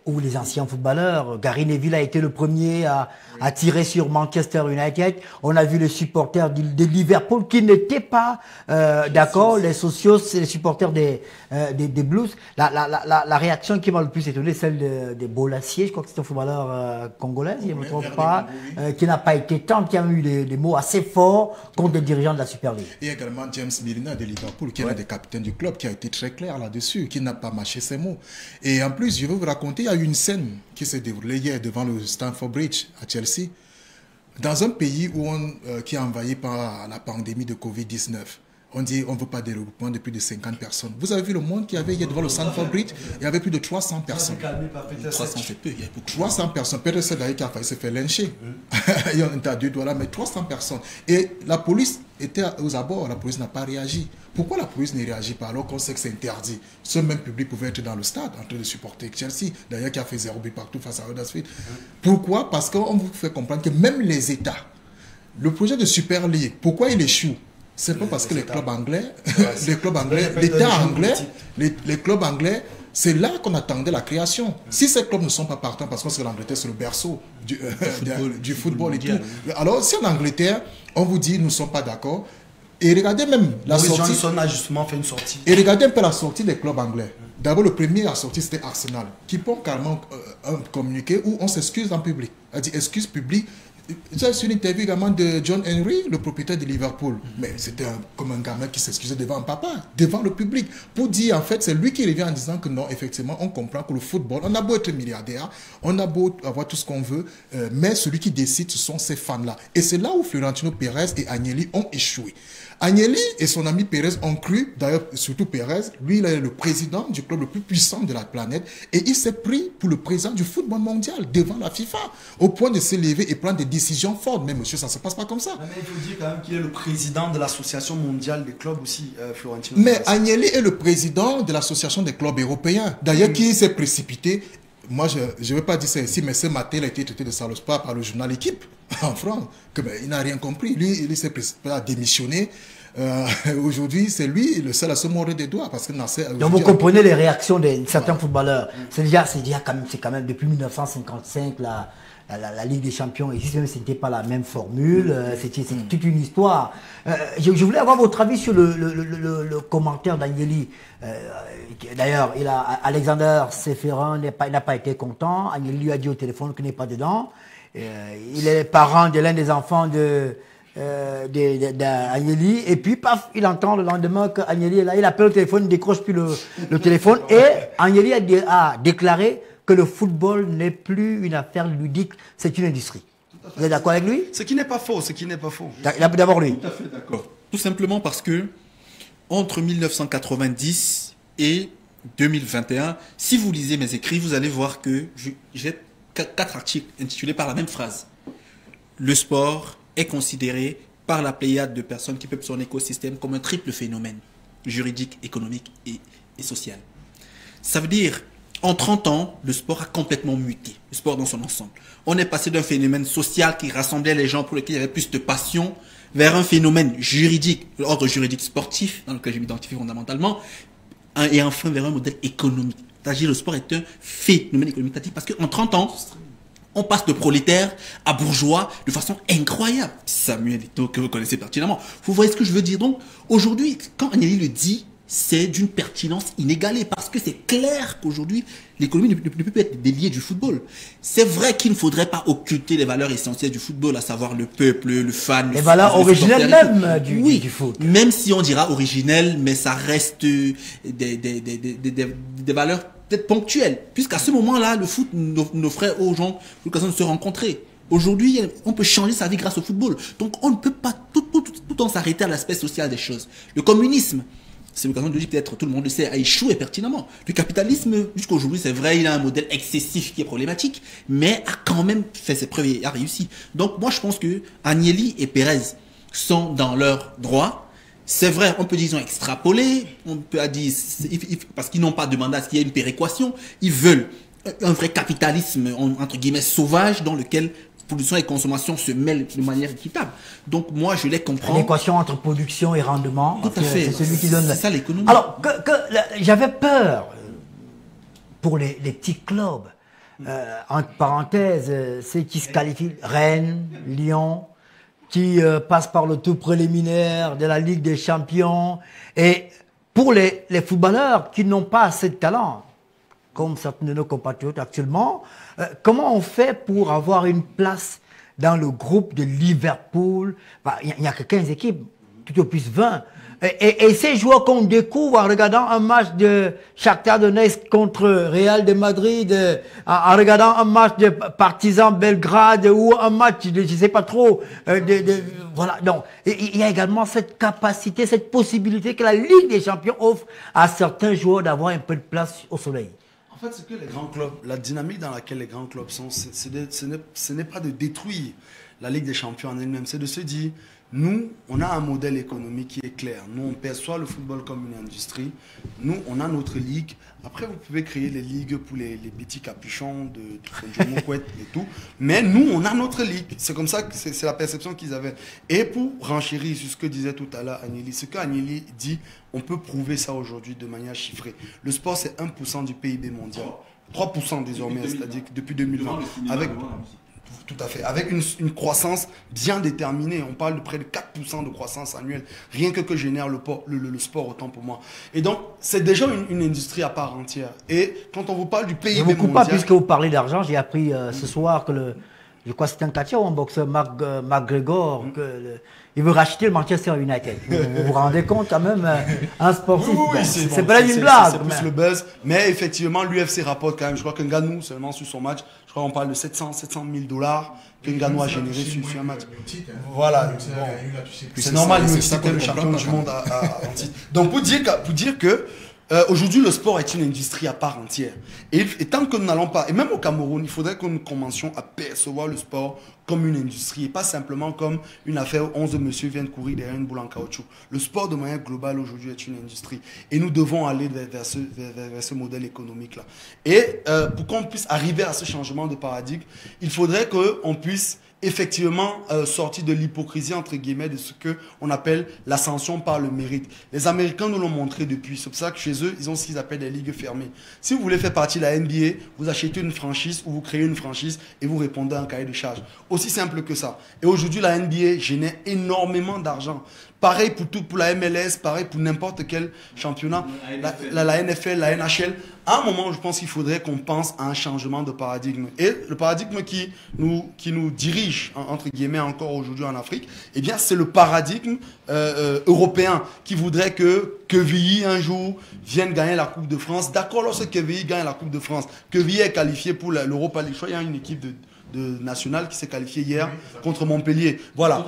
ou des anciens footballeurs? Gary Neville a été le premier à tirer sur Manchester United. On a vu les supporters de Liverpool qui n'étaient pas d'accord, les socios, les supporters des Blues. La réaction qui m'a le plus étonné, celle des Bolassier, je crois que c'est un footballeur congolais, si je ne me trompe pas, qui n'a pas été tant, qui a eu des mots assez forts contre les dirigeants de la Super League. Et également James Milner de Liverpool, qui est l'un des capitaines du club, qui a été très clair là-dessus, qui n'a pas mâché ses mots. Et en plus, je veux vous raconter, il y a eu une scène qui s'est déroulée hier devant le Stamford Bridge à Chelsea, dans un pays qui est envahi par la pandémie de Covid-19. On dit on ne veut pas des regroupements de plus de 50 personnes. Vous avez vu le monde qu'il y avait hier devant le Stamford Bridge? Il y avait plus de 300 personnes. 300 c'est peu, il y a beaucoup. 300 personnes. Peter Seth d'ailleurs qui a failli se faire lyncher. Il y en a deux doigts là, mais 300 personnes. Et la police était aux abords, la police n'a pas réagi. Pourquoi la police ne réagit pas alors qu'on sait que c'est interdit? Ce même public pouvait être dans le stade en train de supporter Chelsea, d'ailleurs qui a fait 0 but partout face à Huddersfield. Pourquoi? Parce qu'on vous fait comprendre que même les États, le projet de Super League, pourquoi il échoue? C'est pas parce que les clubs anglais, l'État anglais, les clubs anglais, c'est là qu'on attendait la création. Si ces clubs ne sont pas partants, parce que l'Angleterre c'est le berceau du football et tout. Alors si en Angleterre, on vous dit nous ne sommes pas d'accord, et regardez même la sortie. Johnson a justement fait une sortie. Et regardez un peu la sortie des clubs anglais. D'abord, le premier à sortir, c'était Arsenal, qui prend carrément un communiqué où on s'excuse en public. Elle dit excuse publique. J'ai su une interview également de John Henry, le propriétaire de Liverpool. Mais c'était comme un gamin qui s'excusait devant un papa, devant le public, pour dire en fait, c'est lui qui revient en disant que non, effectivement, on comprend que le football, on a beau être milliardaire, on a beau avoir tout ce qu'on veut, mais celui qui décide, ce sont ces fans-là. Et c'est là où Florentino Pérez et Agnelli ont échoué. Agnelli et son ami Pérez ont cru, d'ailleurs surtout Pérez, lui il est le président du club le plus puissant de la planète et il s'est pris pour le président du football mondial devant la FIFA au point de s'élever et prendre des décisions fortes. Mais monsieur, ça ne se passe pas comme ça. Mais il faut dire quand même qu'il est le président de l'association mondiale des clubs aussi, Florentino. Mais Agnelli est le président de l'association des clubs européens, d'ailleurs qui s'est précipité. Moi, je ne vais pas dire ça ici, mais ce matin, il a été traité de salopard par le journal Équipe en France. Il n'a rien compris. Lui, il s'est précipité à démissionner. Aujourd'hui, c'est lui le seul à se mordre des doigts. Parce que donc, vous comprenez les réactions de certains footballeurs. C'est quand même depuis 1955 la Ligue des Champions. Ici, même, ce n'était pas la même formule. C'était toute une histoire. Je voulais avoir votre avis sur le commentaire d'Agnelli. D'ailleurs, Alexander Seferin n'a pas été content. Agnelli lui a dit au téléphone qu'il n'est pas dedans. Il est parent de l'un des enfants d'Agnelli. Et puis, paf, il entend le lendemain qu'Agnelli est là. Il appelle au téléphone, il ne décroche plus le téléphone. Et Agnelli a déclaré que le football n'est plus une affaire ludique, c'est une industrie. Vous êtes d'accord avec lui? Ce qui n'est pas faux, D'abord lui. Tout à fait d'accord. Tout simplement parce que entre 1990 et 2021, si vous lisez mes écrits, vous allez voir que j'ai 4 articles intitulés par la même phrase. Le sport est considéré par la pléiade de personnes qui peuplent son écosystème comme un triple phénomène juridique, économique et social. Ça veut dire, en 30 ans, le sport a complètement muté, le sport dans son ensemble. On est passé d'un phénomène social qui rassemblait les gens pour lesquels il y avait plus de passion, vers un phénomène juridique, l'ordre juridique sportif, dans lequel je m'identifie fondamentalement, et enfin vers un modèle économique. C'est-à-dire le sport est un phénomène économique, parce qu'en 30 ans, on passe de prolétaire à bourgeois de façon incroyable. Samuel Eto'o, que vous connaissez pertinemment. Vous voyez ce que je veux dire? Donc, aujourd'hui, quand Agnelli le dit, c'est d'une pertinence inégalée parce que c'est clair qu'aujourd'hui, l'économie ne peut être déliée du football. C'est vrai qu'il ne faudrait pas occulter les valeurs essentielles du football, à savoir le peuple, le fan. Les valeurs originelles même du foot. Même si on dira originelles, mais ça reste des valeurs peut-être ponctuelles. Puisqu'à ce moment-là, le foot n'offrait aux gens l'occasion de se rencontrer. Aujourd'hui, on peut changer sa vie grâce au football. Donc on ne peut pas tout le temps s'arrêter à l'aspect social des choses. Le communisme, c'est l'occasion de dire, peut-être tout le monde le sait, a échoué pertinemment. Le capitalisme, jusqu'à aujourd'hui, c'est vrai, il a un modèle excessif qui est problématique, mais a quand même fait ses preuves et a réussi. Donc moi, je pense que Agnelli et Pérez sont dans leur droit. C'est vrai, on peut dire qu'ils ont extrapolé, on peut dire, parce qu'ils n'ont pas demandé à ce qu'il y ait une péréquation, ils veulent un vrai capitalisme, entre guillemets, sauvage, dans lequel production et consommation se mêlent de manière équitable. Donc moi, je les comprends. L'équation entre production et rendement, tout à fait. C'est celui qui donne... C'est ça l'économie. Alors, j'avais peur pour les petits clubs, entre parenthèses, ceux qui se qualifient, Rennes, Lyon, qui passent par le tour préliminaire de la Ligue des Champions, et pour les footballeurs qui n'ont pas assez de talent, comme certains de nos compatriotes actuellement, comment on fait pour avoir une place dans le groupe de Liverpool? Il n'y a que 15 équipes. tout au plus 20. Et ces joueurs qu'on découvre en regardant un match de Shakhtar Donetsk contre Real de Madrid, en regardant un match de Partizan Belgrade ou un match de, je sais pas trop, voilà. Donc, il y a également cette capacité, cette possibilité que la Ligue des Champions offre à certains joueurs d'avoir un peu de place au soleil. En fait, ce que les grands clubs, la dynamique dans laquelle les grands clubs sont, ce n'est pas de détruire la Ligue des Champions en elle-même, c'est de se dire, nous, on a un modèle économique qui est clair. Nous, on perçoit le football comme une industrie. Nous, on a notre ligue. Après, vous pouvez créer les ligues pour les petits capuchons de Fonjomo-Couette et tout. Mais nous, on a notre ligue. C'est comme ça que c'est la perception qu'ils avaient. Et pour renchérir sur ce que disait tout à l'heure Agnelli, ce qu'Agnelli dit, on peut prouver ça aujourd'hui de manière chiffrée. Le sport, c'est 1% du PIB mondial. 3% désormais, c'est-à-dire que depuis 2020. Tout à fait. Avec une croissance bien déterminée. On parle de près de 4% de croissance annuelle. Rien que génère le sport, autant pour moi. Et donc, c'est déjà une industrie à part entière. Et quand on vous parle du PIB mondial... Je ne vous coupe pas, puisque vous parlez d'argent. J'ai appris ce soir que je crois que c'est un catcheur ou un boxeur, McGregor, il veut racheter le Manchester United. Vous vous rendez compte quand même, un sportif, oui, c'est pas une blague. C'est plus le buzz. Mais effectivement, l'UFC rapporte quand même, je crois qu'un Ngannou, seulement sur son match, je crois qu'on parle de 700 000 $, que Ngannou a généré sur un match. Voilà. C'est normal, lui aussi, le champion du monde à titre. Donc, pour dire que aujourd'hui, le sport est une industrie à part entière. Et tant que nous n'allons pas, et même au Cameroun, il faudrait que nous commencions à percevoir le sport comme une industrie et pas simplement comme une affaire où 11 monsieur viennent courir derrière une boule en caoutchouc. Le sport de manière globale aujourd'hui est une industrie et nous devons aller vers ce modèle économique-là. Et pour qu'on puisse arriver à ce changement de paradigme, il faudrait qu'on puisse effectivement sortir de l'hypocrisie entre guillemets de ce qu'on appelle l'ascension par le mérite. Les Américains nous l'ont montré depuis. C'est pour ça que chez eux, ils ont ce qu'ils appellent des ligues fermées. Si vous voulez faire partie de la NBA, vous achetez une franchise ou vous créez une franchise et vous répondez à un cahier de charges. Aussi simple que ça. Et aujourd'hui, la NBA génère énormément d'argent. Pareil pour la MLS, pareil pour n'importe quel championnat, la NFL, la NHL. À un moment, je pense qu'il faudrait qu'on pense à un changement de paradigme. Et le paradigme qui nous dirige, entre guillemets, encore aujourd'hui en Afrique, eh bien, c'est le paradigme européen qui voudrait que Quevilly, un jour, vienne gagner la Coupe de France. D'accord, lorsque Quevilly gagne la Coupe de France, Quevilly est qualifié pour l'Europa League. Je crois qu'il y a une équipe de nationale qui s'est qualifiée hier contre Montpellier. Voilà.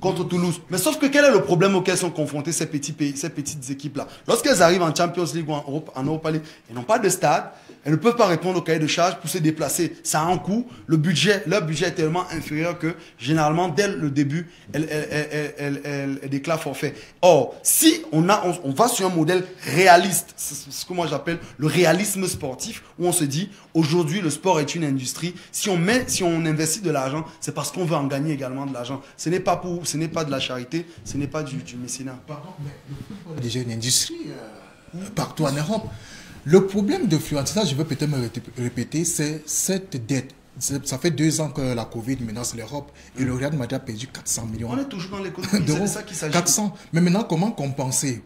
Contre Toulouse. Mais sauf que quel est le problème auquel sont confrontés ces petites équipes-là? Lorsqu'elles arrivent en Champions League ou en Europa League, elles n'ont pas de stade, elles ne peuvent pas répondre au cahier de charges pour se déplacer. Ça a un coût. Leur budget est tellement inférieur que généralement, dès le début, elles déclarent forfait. Or, si on va sur un modèle réaliste, c'est ce que moi j'appelle le réalisme sportif, où on se dit, aujourd'hui, le sport est une industrie. Si on investit de l'argent, c'est parce qu'on veut en gagner également de l'argent. Ce n'est pas de la charité, ce n'est pas du mécénat. Pardon, mais le football est déjà une industrie partout en Europe. Le problème de Fluence, ça je veux peut-être me répéter, c'est cette dette. Ça fait 2 ans que la Covid menace l'Europe et le Real Madrid a perdu 400 millions. On est toujours dans l'économie, c'est de ça qu'il s'agit. 400. Mais maintenant, comment compenser?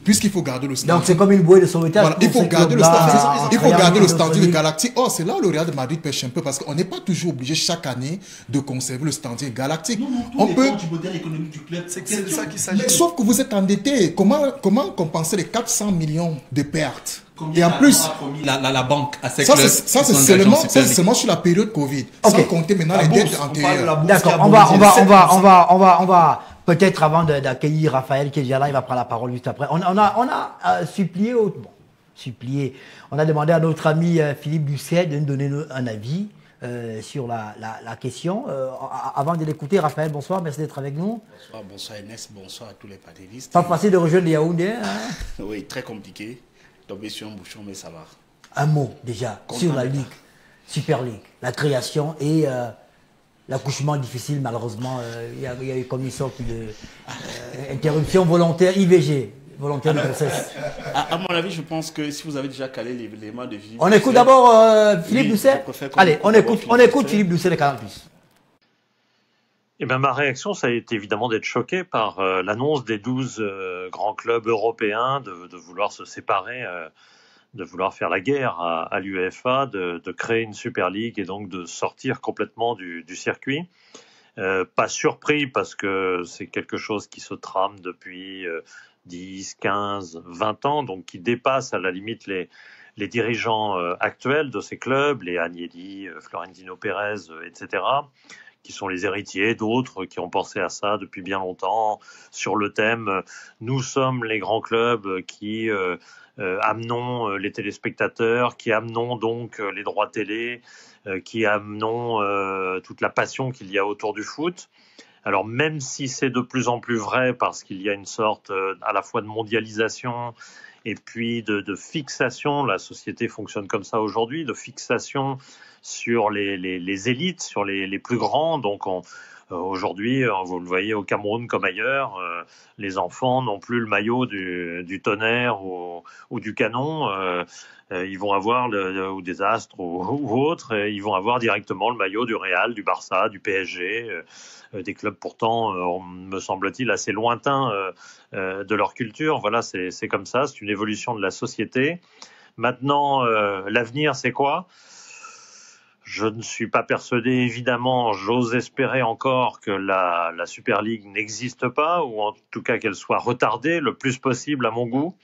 Puisqu'il faut garder le standing. Donc c'est comme une bouée de sauvetage. Voilà, il faut garder le standing. Il faut garder le standing de Galactique. Oh, c'est là où le Real de Madrid pêche un peu parce qu'on n'est pas toujours obligé chaque année de conserver le standing galactique. On peut du modèle économique du club. C'est de ça qu'il s'agit. Sauf que vous êtes endetté. Comment compenser les 400 millions de pertes? Et en plus, la banque à ces ça c'est seulement sur la période Covid. Sans compter maintenant les dettes antérieures. D'accord. On va peut-être avant d'accueillir Raphaël qui est déjà là, il va prendre la parole juste après. On a supplié, on a demandé à notre ami Philippe Doucet de nous donner un avis sur la question. Avant de l'écouter, Raphaël, bonsoir, merci d'être avec nous. Bonsoir Ernest, bonsoir à tous les panélistes. Pas facile de rejoindre les Yaoundé. Hein? Oui, très compliqué. Tomber sur un bouchon, mais ça va. Un mot déjà sur la Ligue, Super League, la création et l'accouchement difficile, malheureusement. Il y a eu comme une sorte d'interruption volontaire, IVG, volontaire de grossesse. À mon avis, je pense que si vous avez déjà calé l'élément de Philippe. On écoute d'abord Philippe Doucet. Allez, on écoute Philippe Doucet de Canal+. Eh bien, ma réaction, ça a été évidemment d'être choqué par l'annonce des 12 grands clubs européens de vouloir se séparer, de vouloir faire la guerre à l'UEFA, de créer une Super League et donc de sortir complètement du circuit. Pas surpris parce que c'est quelque chose qui se trame depuis 10, 15, 20 ans, donc qui dépasse à la limite les dirigeants actuels de ces clubs, les Agnelli, Florentino Pérez, etc., qui sont les héritiers d'autres qui ont pensé à ça depuis bien longtemps, sur le thème « Nous sommes les grands clubs qui amenons les téléspectateurs, qui amenons donc les droits télé, qui amenons toute la passion qu'il y a autour du foot ». Alors même si c'est de plus en plus vrai parce qu'il y a une sorte à la fois de mondialisation et puis de fixation, la société fonctionne comme ça aujourd'hui, de fixation sur les élites, sur les plus grands. Donc aujourd'hui, vous le voyez au Cameroun comme ailleurs, les enfants n'ont plus le maillot du Tonnerre ou du Canon. Ils vont avoir, ou des Astres ou autres, ils vont avoir directement le maillot du Real, du Barça, du PSG, des clubs pourtant, me semble-t-il, assez lointains de leur culture. Voilà, c'est comme ça, c'est une évolution de la société. Maintenant, l'avenir, c'est quoi ? Je ne suis pas persuadé, évidemment, j'ose espérer encore que la Super League n'existe pas, ou en tout cas qu'elle soit retardée le plus possible à mon goût,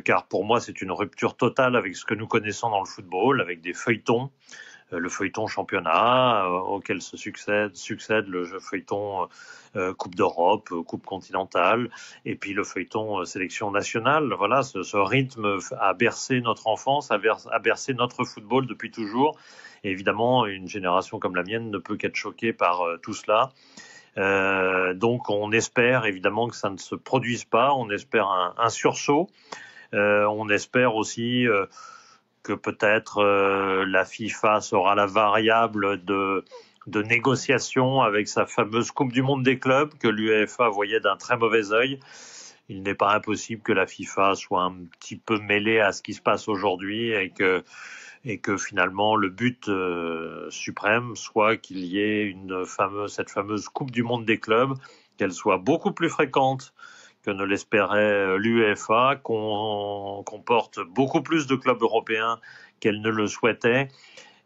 car pour moi c'est une rupture totale avec ce que nous connaissons dans le football, avec des feuilletons, le feuilleton championnat, auquel se succède le feuilleton Coupe d'Europe, Coupe continentale, et puis le feuilleton sélection nationale. Voilà, ce rythme a bercé notre enfance, a bercé notre football depuis toujours. Et évidemment, une génération comme la mienne ne peut qu'être choquée par tout cela. Donc on espère évidemment que ça ne se produise pas, on espère un sursaut, on espère aussi que peut-être la FIFA sera la variable de négociation avec sa fameuse Coupe du Monde des clubs que l'UEFA voyait d'un très mauvais œil. Il n'est pas impossible que la FIFA soit un petit peu mêlée à ce qui se passe aujourd'hui et que finalement le but suprême soit qu'il y ait cette fameuse Coupe du Monde des clubs, qu'elle soit beaucoup plus fréquente que ne l'espérait l'UEFA, qu'on porte beaucoup plus de clubs européens qu'elle ne le souhaitait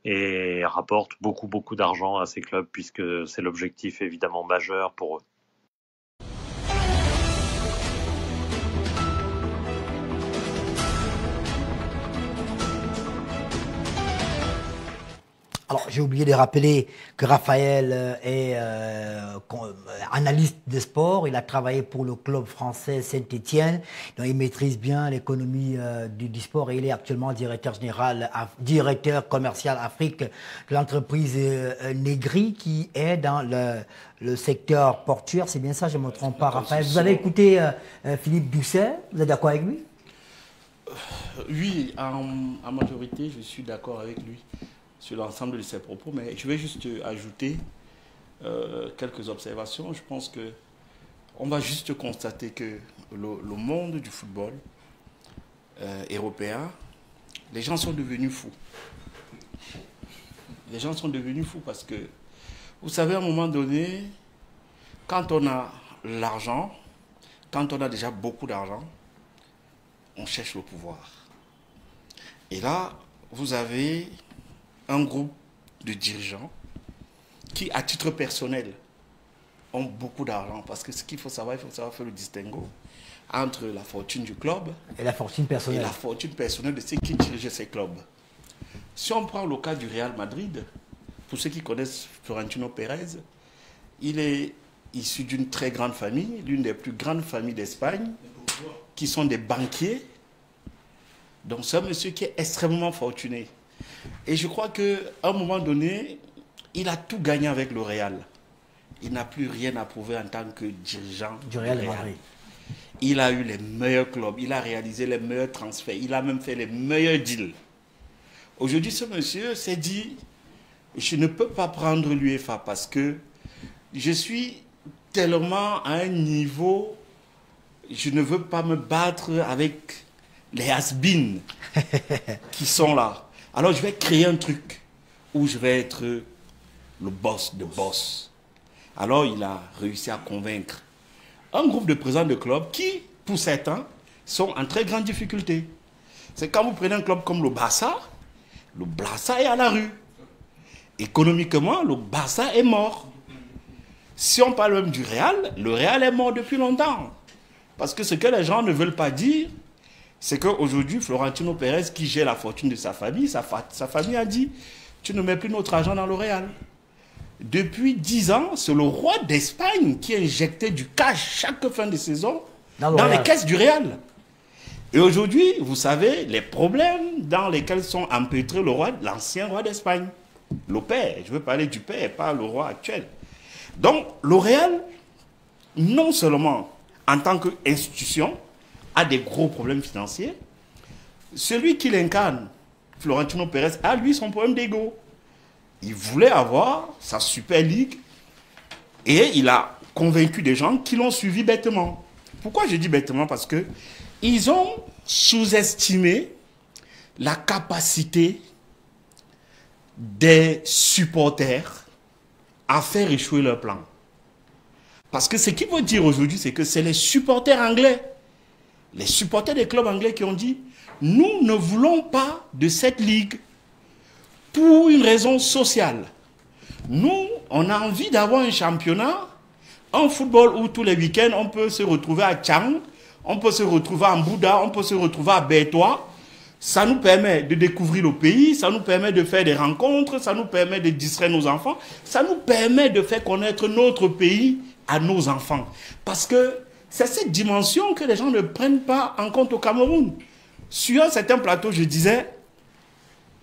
et rapporte beaucoup d'argent à ces clubs puisque c'est l'objectif évidemment majeur pour eux. Alors, j'ai oublié de rappeler que Raphaël est analyste de sport. Il a travaillé pour le club français Saint-Étienne. Donc, il maîtrise bien l'économie du sport et il est actuellement directeur commercial Afrique de l'entreprise Negri qui est dans le secteur portuaire. C'est bien ça, je ne me trompe pas, Raphaël. Vous avez écouté Philippe Doucet. Vous êtes d'accord avec lui? Oui, en majorité, je suis d'accord avec lui sur l'ensemble de ses propos, mais je vais juste ajouter quelques observations. Je pense qu'on va juste constater que le monde du football européen, les gens sont devenus fous. Les gens sont devenus fous parce que, vous savez, à un moment donné, quand on a l'argent, quand on a déjà beaucoup d'argent, on cherche le pouvoir. Et là, vous avez un groupe de dirigeants qui, à titre personnel, ont beaucoup d'argent. Parce que ce qu'il faut savoir, faire le distinguo entre la fortune du club et la fortune personnelle. Et la fortune personnelle de ceux qui dirigent ces clubs. Si on prend le cas du Real Madrid, pour ceux qui connaissent Florentino Pérez, il est issu d'une très grande famille, l'une des plus grandes familles d'Espagne, qui sont des banquiers. Donc c'est un monsieur qui est extrêmement fortuné. Et je crois qu'à un moment donné, il a tout gagné avec le Real. Il n'a plus rien à prouver en tant que dirigeant du Real Madrid. Il a eu les meilleurs clubs, il a réalisé les meilleurs transferts, il a même fait les meilleurs deals. Aujourd'hui, ce monsieur s'est dit, je ne peux pas prendre l'UEFA parce que je suis tellement à un niveau, je ne veux pas me battre avec les has-beens qui sont là. Alors je vais créer un truc où je vais être le boss de boss. Alors il a réussi à convaincre un groupe de présidents de clubs qui, pour certains, sont en très grande difficulté. C'est quand vous prenez un club comme le Barça est à la rue. Économiquement, le Barça est mort. Si on parle même du Real, le Real est mort depuis longtemps. Parce que ce que les gens ne veulent pas dire, c'est qu'aujourd'hui, Florentino Pérez, qui gère la fortune de sa famille, sa famille a dit, tu ne mets plus notre argent dans le Real. Depuis 10 ans, c'est le roi d'Espagne qui injectait du cash chaque fin de saison dans les caisses du Real. Et aujourd'hui, vous savez, les problèmes dans lesquels sont empêtrés l'ancien roi d'Espagne. Le père, je veux parler du père, pas le roi actuel. Donc, le Real, non seulement en tant qu'institution, a des gros problèmes financiers, celui qui l'incarne, Florentino Pérez, a lui son problème d'ego. Il voulait avoir sa Super League et il a convaincu des gens qui l'ont suivi bêtement. Pourquoi je dis bêtement? Parce que ils ont sous-estimé la capacité des supporters à faire échouer leur plan. Parce que ce qu'il faut dire aujourd'hui, c'est que c'est les supporters anglais, les supporters des clubs anglais qui ont dit « Nous ne voulons pas de cette ligue pour une raison sociale. Nous, on a envie d'avoir un championnat, un football où tous les week-ends, on peut se retrouver à Chang, on peut se retrouver à Mbouda, on peut se retrouver à Bétois. Ça nous permet de découvrir le pays, ça nous permet de faire des rencontres, ça nous permet de distraire nos enfants, ça nous permet de faire connaître notre pays à nos enfants. Parce que c'est cette dimension que les gens ne prennent pas en compte au Cameroun. Sur un certain plateau, je disais,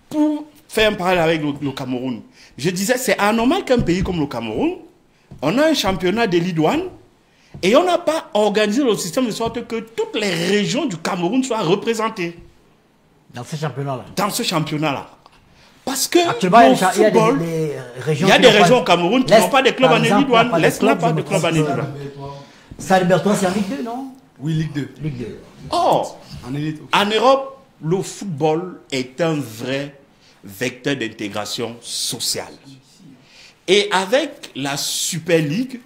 pour faire un parallèle avec le Cameroun, je disais, c'est anormal qu'un pays comme le Cameroun, on a un championnat de Ligue 1 et on n'a pas organisé le système de sorte que toutes les régions du Cameroun soient représentées. Dans ce championnat-là. Dans ce championnat-là. Parce que actuellement, le football, il y a des régions au Cameroun qui n'ont pas de clubs en Ligue 1. L'Est n'a pas de club en Ligue 1. Saint-Bertois, c'est en Ligue 2, non? Oui, Ligue 2. Ligue 2. Or, en Europe, le football est un vrai vecteur d'intégration sociale. Et avec la Super League,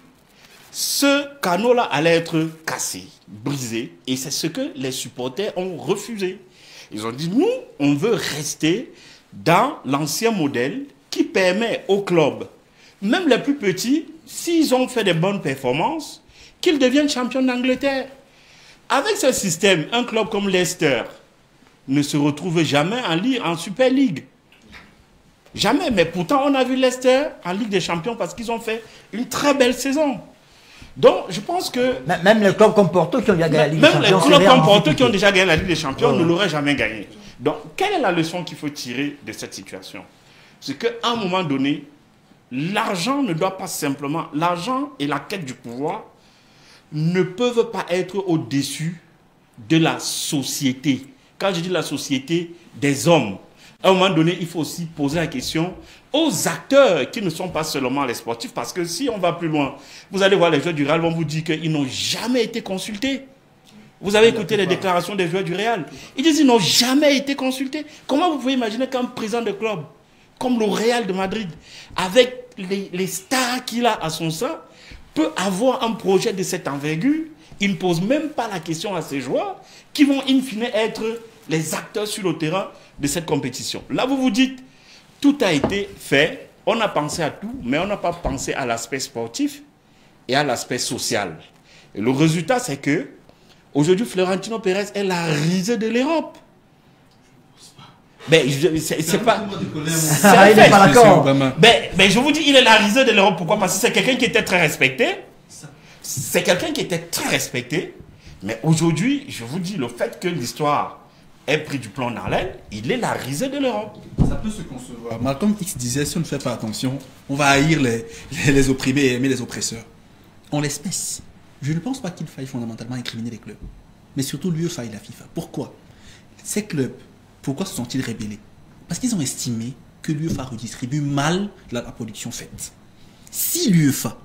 ce canot-là allait être cassé, brisé. Et c'est ce que les supporters ont refusé. Ils ont dit, nous, on veut rester dans l'ancien modèle qui permet aux clubs, même les plus petits, s'ils ont fait de bonnes performances, qu'ils deviennent champions d'Angleterre. Avec ce système, un club comme Leicester ne se retrouve jamais en Super League. Jamais. Mais pourtant, on a vu Leicester en Ligue des Champions parce qu'ils ont fait une très belle saison. Donc, je pense que... Même les clubs comme Porto qui ont déjà gagné la Ligue des Champions... Même les clubs comme Porto qui ont déjà gagné la Ligue des Champions ne l'auraient jamais gagné. Donc, quelle est la leçon qu'il faut tirer de cette situation? C'est qu'à un moment donné, l'argent ne doit pas simplement... L'argent et la quête du pouvoir ne peuvent pas être au-dessus de la société. Quand je dis la société, des hommes. À un moment donné, il faut aussi poser la question aux acteurs qui ne sont pas seulement les sportifs, parce que si on va plus loin, vous allez voir les joueurs du Real vont vous dire qu'ils n'ont jamais été consultés. Vous avez écouté les déclarations des joueurs du Real. Ils disent qu'ils n'ont jamais été consultés. Comment vous pouvez imaginer qu'un président de club, comme le Real de Madrid, avec les stars qu'il a à son sein, peut avoir un projet de cette envergure? Il ne pose même pas la question à ses joueurs, qui vont in fine être les acteurs sur le terrain de cette compétition. Là, vous vous dites, tout a été fait, on a pensé à tout, mais on n'a pas pensé à l'aspect sportif et à l'aspect social. Et le résultat, c'est que, aujourd'hui, Florentino Pérez est la risée de l'Europe. Mais c'est pas... Il n'est pas d'accord. Mais je vous dis, il est la risée de l'Europe. Pourquoi? Parce que c'est quelqu'un qui était très respecté. C'est quelqu'un qui était très respecté. Mais aujourd'hui, je vous dis, le fait que l'histoire ait pris du plomb dans l'aile, il est la risée de l'Europe. Ça peut se concevoir. Malcolm X disait, si on ne fait pas attention, on va haïr les opprimés et aimer les oppresseurs. En l'espèce, je ne pense pas qu'il faille fondamentalement incriminer les clubs. Mais surtout l'UEFA et la FIFA. Pourquoi? Ces clubs, pourquoi se sont-ils rébellés? Parce qu'ils ont estimé que l'UEFA redistribue mal la production faite. Si l'UEFA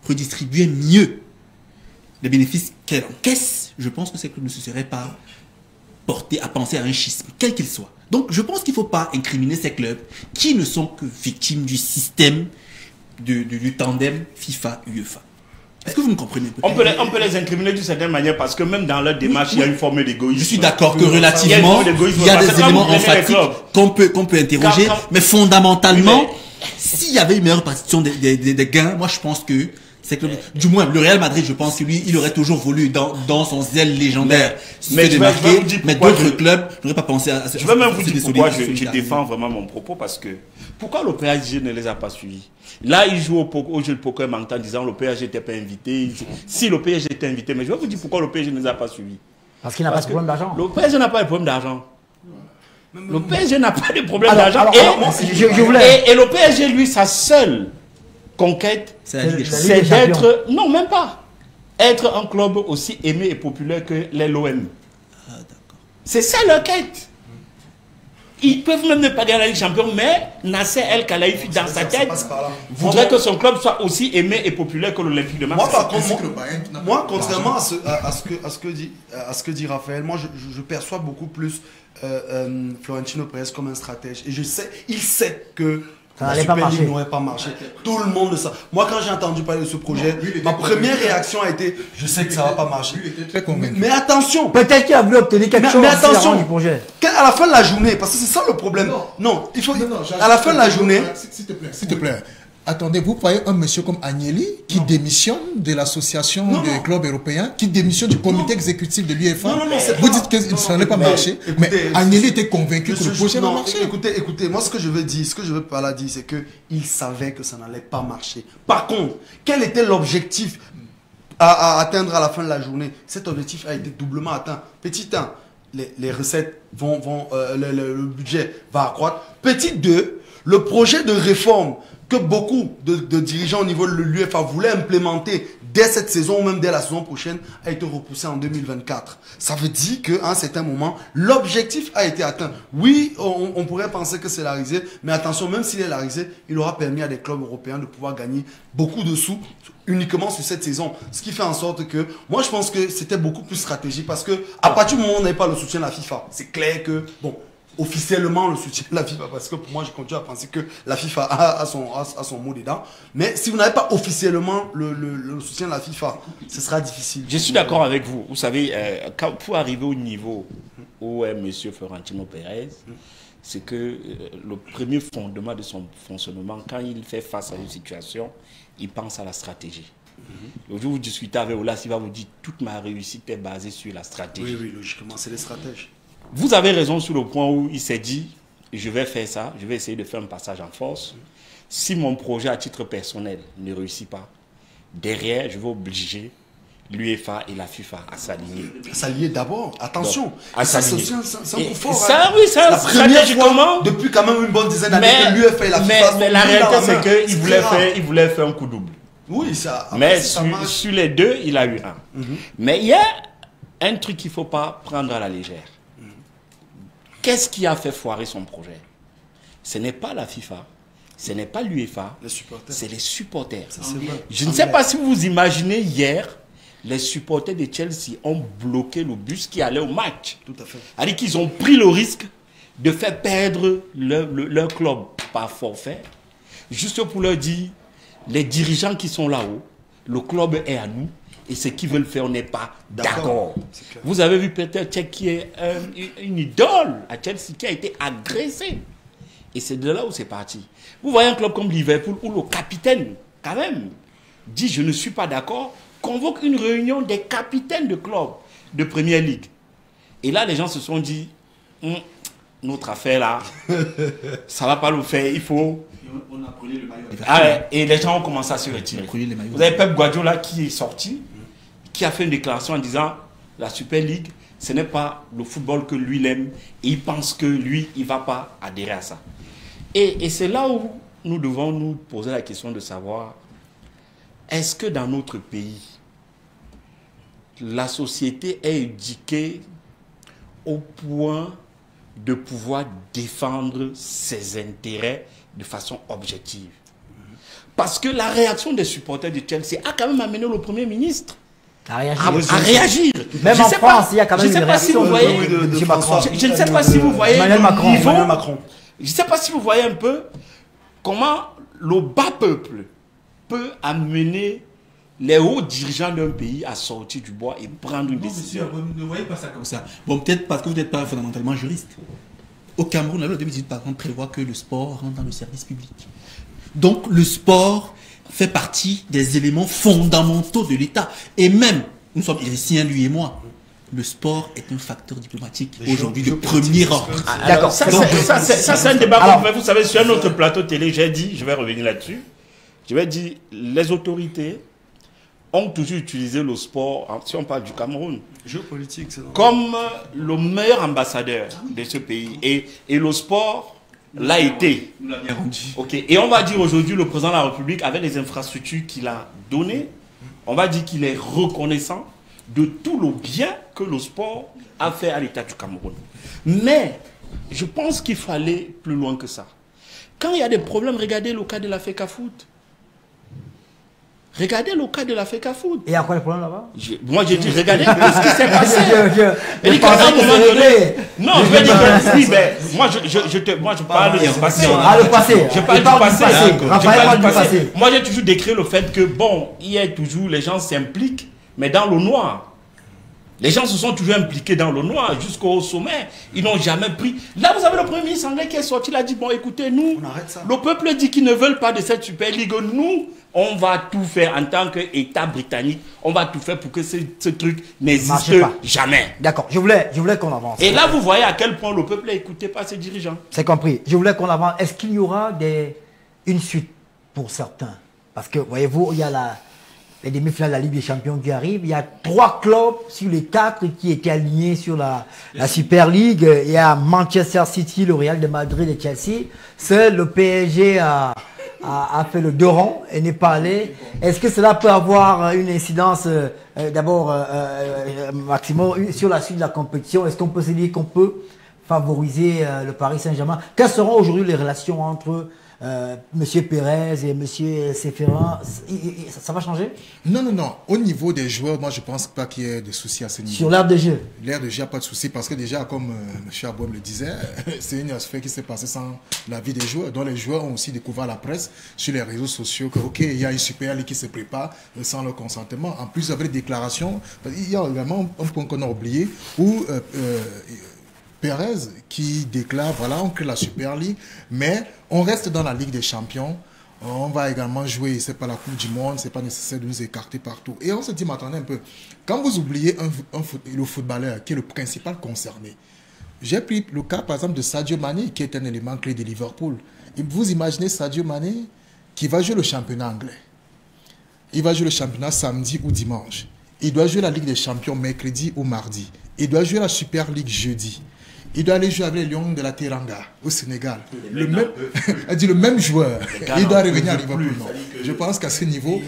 redistribuait mieux les bénéfices qu'elle encaisse, je pense que ces clubs ne se seraient pas portés à penser à un schisme, quel qu'il soit. Donc je pense qu'il ne faut pas incriminer ces clubs qui ne sont que victimes du système du tandem FIFA-UEFA. Est-ce que vous me comprenez? On peut les incriminer d'une certaine manière parce que même dans leur démarche, il y a une forme d'égoïsme. Je suis d'accord que relativement, il y a des éléments emphatiques qu'on peut interroger, mais fondamentalement, s'il y avait une meilleure partition des gains, moi je pense que Du moins, le Real Madrid, je pense que lui, il aurait toujours voulu, dans son zèle légendaire, mais d'autres clubs n'auraient pas pensé à Je vais même vous dire pourquoi je défends vraiment mon propos, parce que pourquoi le PSG ne les a pas suivis? Là, il joue au jeu de poker en disant le PSG n'était pas invité. Si le PSG était invité, mais je vais vous dire pourquoi le PSG ne les a pas suivis. Parce qu'il n'a pas de problème d'argent. Le PSG n'a pas de problème d'argent. Le PSG n'a pas de problème d'argent. Et le PSG, lui, sa seule conquête, c'est d'être... Non, même pas. Être un club aussi aimé et populaire que l'OM. C'est ça leur quête. Ils peuvent même ne pas gagner la Ligue des Champions, mais Nasser El Khelaifi, dans sa tête, voudrait que son club soit aussi aimé et populaire que l'Olympique de Marseille. Moi, contrairement à ce que dit Raphaël, moi, je perçois beaucoup plus Florentino Pérez comme un stratège. Et il sait que la Super League n'aurait pas marché. Tout le monde le sait. Moi, quand j'ai entendu parler de ce projet, ma première réaction a été, je sais que ça va pas marcher. Mais attention. Peut-être qu'il a voulu obtenir quelque chose. Mais attention, à la fin de la journée, parce que c'est ça le problème. Non, il faut. À la fin de la journée. S'il te plaît. Attendez, vous voyez un monsieur comme Agnelli qui démissionne de l'association des clubs européens, qui démissionne du comité exécutif de l'UEFA. Vous dites que ça n'allait pas marcher, mais Agnelli était convaincu que le projet va marcher. Écoutez, moi ce que je veux dire, par là dire, c'est qu'il savait que ça n'allait pas marcher. Par contre, quel était l'objectif à atteindre à la fin de la journée? Cet objectif a été doublement atteint. Petit 1, les recettes le budget va accroître. Petit 2, le projet de réforme que beaucoup de dirigeants au niveau de l'UEFA voulaient implémenter dès cette saison ou même dès la saison prochaine a été repoussé en 2024. Ça veut dire qu'à un certain moment, l'objectif a été atteint. Oui, on pourrait penser que c'est la risée, mais attention, même s'il est la risée, il aura permis à des clubs européens de pouvoir gagner beaucoup de sous uniquement sur cette saison. Ce qui fait en sorte que, moi je pense que c'était beaucoup plus stratégique parce que à partir du moment où on n'avait pas le soutien de la FIFA, c'est clair que, bon, officiellement le soutien de la FIFA, parce que pour moi je continue à penser que la FIFA a son mot dedans, mais si vous n'avez pas officiellement le soutien de la FIFA, ce sera difficile. Je suis d'accord avec vous. Vous savez, pour arriver au niveau où est M. Florentino Pérez, c'est que le premier fondement de son fonctionnement, quand il fait face à une situation, il pense à la stratégie. Le jour où vous discutez avec Olas, il va vous dire toute ma réussite est basée sur la stratégie. Oui, logiquement, c'est les stratèges. Vous avez raison sur le point où il s'est dit, je vais faire ça, je vais essayer de faire un passage en force. Si mon projet à titre personnel ne réussit pas, derrière, je vais obliger l'UEFA et la FIFA à s'aligner. S'aligner d'abord, attention. C'est un coup fort. Ça, oui, ça, la première fois, depuis quand même une bonne dizaine d'années, que l'UEFA et la FIFA mais la réalité, c'est qu'il voulait faire un coup double. Oui, ça. Mais sur les deux, il a eu un. Mais il y a un truc qu'il ne faut pas prendre à la légère. Qu'est-ce qui a fait foirer son projet? Ce n'est pas la FIFA, ce n'est pas l'UEFA, c'est les supporters. Je ne sais pas si vous vous imaginez hier, les supporters de Chelsea ont bloqué le bus qui allait au match. Tout à fait. C'est-à-dire qu'ils ont pris le risque de faire perdre leur club par forfait, juste pour leur dire, les dirigeants qui sont là-haut, le club est à nous. Et ce qu'ils veulent faire, on n'est pas d'accord. Vous avez vu Peter Cech qui est une idole à Chelsea qui a été agressé. Et c'est de là où c'est parti. Vous voyez un club comme Liverpool où le capitaine, quand même, dit je ne suis pas d'accord, convoque une réunion des capitaines de clubs de Premier League. Et là, les gens se sont dit, notre affaire là, ça ne va pas le faire, il faut... On a collé le maillot. Et les gens ont commencé à se retirer. Vous avez Pep Guardiola qui est sorti, qui a fait une déclaration en disant la Super League, ce n'est pas le football que lui aime et il pense que lui, il ne va pas adhérer à ça. Et c'est là où nous devons nous poser la question de savoir, est-ce que dans notre pays, la société est éduquée au point de pouvoir défendre ses intérêts de façon objective? Parce que la réaction des supporters de Chelsea a quand même amené le Premier ministre à réagir. Même en France, il y a quand même une réaction de Macron. Je ne sais pas si vous voyez Emmanuel Macron. Je ne sais pas si vous voyez un peu comment le bas peuple peut amener les hauts dirigeants d'un pays à sortir du bois et prendre une décision. Monsieur, vous ne voyez pas ça comme ça. Bon, peut-être parce que vous n'êtes pas fondamentalement juriste. Au Cameroun, la loi de 2018, par contre, prévoit que le sport rentre dans le service public. Donc le sport fait partie des éléments fondamentaux de l'État. Et même, nous sommes iriciens, lui et moi, le sport est un facteur diplomatique aujourd'hui de premier ordre. D'accord. Ça, c'est un débat qu'on fait. Vous savez, sur un autre plateau télé, j'ai dit, je vais revenir là-dessus, je vais dire, les autorités ont toujours utilisé le sport, si on parle du Cameroun, comme le meilleur ambassadeur de ce pays. Et le sport l'a été. Okay. Et on va dire aujourd'hui, le président de la République, avec les infrastructures qu'il a données, on va dire qu'il est reconnaissant de tout le bien que le sport a fait à l'État du Cameroun. Mais je pense qu'il faut aller plus loin que ça. Quand il y a des problèmes, regardez le cas de la FECAFOOT. Regardez le cas de la FECAFOOT. Et il y a quoi le problème là-bas? Moi j'ai dit, regardez ce qui s'est passé. Non, je vais dire que oui, mais moi je parle du passé. Ah, le passé. Je parle du passé. Moi j'ai toujours décrit le fait que, bon, il y a toujours, les gens s'impliquent, mais dans le noir. Les gens se sont toujours impliqués dans le noir jusqu'au sommet. Ils n'ont jamais pris. Là, vous avez le Premier ministre anglais qui est sorti, il a dit, bon, écoutez, nous, le peuple dit qu'ils ne veulent pas de cette Super League. Nous, on va tout faire en tant qu'État britannique. On va tout faire pour que ce truc n'existe jamais. D'accord, je voulais qu'on avance. Et là, vous voyez à quel point le peuple n'écoutait pas ses dirigeants. C'est compris. Je voulais qu'on avance. Est-ce qu'il y aura une suite pour certains? Parce que, voyez-vous, il y a les demi-finales de la Ligue des Champions qui arrivent. Il y a 3 clubs sur les 4 qui étaient alignés sur la Super League. Il y a Manchester City, le Real de Madrid et Chelsea. Seul le PSG a fait le 2 rangs et n'est pas allé. Est-ce que cela peut avoir une incidence, d'abord, maximum sur la suite de la compétition? Est-ce qu'on peut se dire qu'on peut favoriser le Paris Saint-Germain? Quelles seront aujourd'hui les relations entre Monsieur Pérez et Monsieur Séferin? Ça va changer? Non. Au niveau des joueurs, moi je pense pas qu'il y ait de soucis à ce niveau. Sur l'ère de jeu? L'ère de jeu, il n'y a pas de souci parce que déjà, comme M. Abouem le disait, c'est une affaire qui s'est passée sans l'avis des joueurs. Donc les joueurs ont aussi découvert la presse sur les réseaux sociaux que, ok, il y a une Super League qui se prépare sans leur consentement. En plus, avec les déclarations, il y a également un point qu'on a oublié où Pérez qui déclare, voilà, on crée la Super League, mais on reste dans la Ligue des Champions. On va également jouer, c'est pas la Coupe du Monde, c'est pas nécessaire de nous écarter partout. Et on se dit, mais attendez un peu, quand vous oubliez le footballeur qui est le principal concerné, j'ai pris le cas par exemple de Sadio Mané, qui est un élément clé de Liverpool. Et vous imaginez Sadio Mané qui va jouer le championnat anglais. Il va jouer le championnat samedi ou dimanche. Il doit jouer la Ligue des Champions mercredi ou mardi. Il doit jouer la Super League jeudi. Il doit aller jouer avec les Lions de la Teranga au Sénégal. Le même joueur. Il doit revenir à Liverpool. Je pense qu'à ce niveau...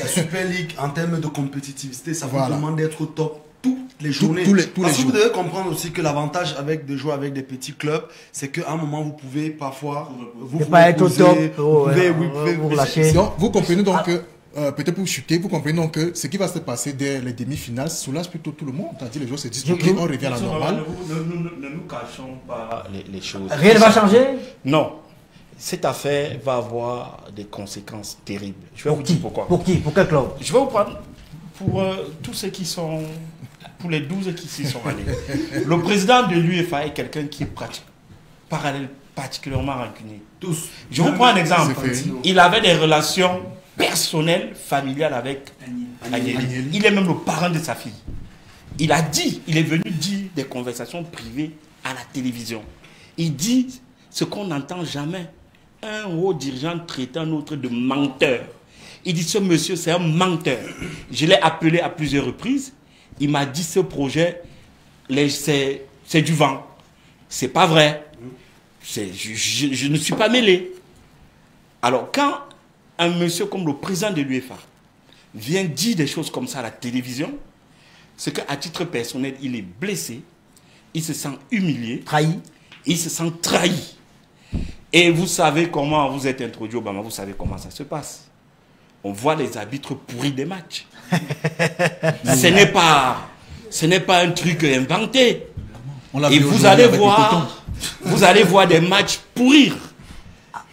La Super League, en termes de compétitivité, ça vous demande d'être au top toutes les journées. Parce que vous devez comprendre aussi que l'avantage de jouer avec des petits clubs, c'est qu'à un moment, vous pouvez parfois... Vous pouvez pas être au top. Vous lâcher. Vous comprenez donc que... peut-être pour chuter, vous comprenez donc que ce qui va se passer dès les demi-finales soulage plutôt tout le monde. C'est-à-dire les joueurs se disent, ok, on revient à la normale. Ne nous cachons pas les choses. Rien ne va changer? Non. Cette affaire va avoir des conséquences terribles. Je vais vous dire pourquoi. Pour qui? Pour quel club? Je vais vous prendre pour tous ceux qui sont... Pour les 12 qui s'y sont allés. Le président de l'UEFA est quelqu'un qui est particulièrement rancunier. Tous. Je vous prends un exemple. Il avait des relations personnel, familial avec Agnelli. Il est même le parent de sa fille. Il est venu dire des conversations privées à la télévision. Il dit ce qu'on n'entend jamais. Un haut dirigeant traite un autre de menteur. Il dit ce monsieur c'est un menteur. Je l'ai appelé à plusieurs reprises. Il m'a dit ce projet c'est du vent. C'est pas vrai. Je ne suis pas mêlé. Alors quand un monsieur comme le président de l'UEFA vient dire des choses comme ça à la télévision, c'est qu'à titre personnel, il est blessé, il se sent humilié, trahi. Il se sent trahi. Et vous savez comment vous êtes introduit au Obama, vous savez comment ça se passe. On voit les arbitres pourris des matchs. Ce n'est pas un truc inventé. Et vous allez voir des matchs pourrir.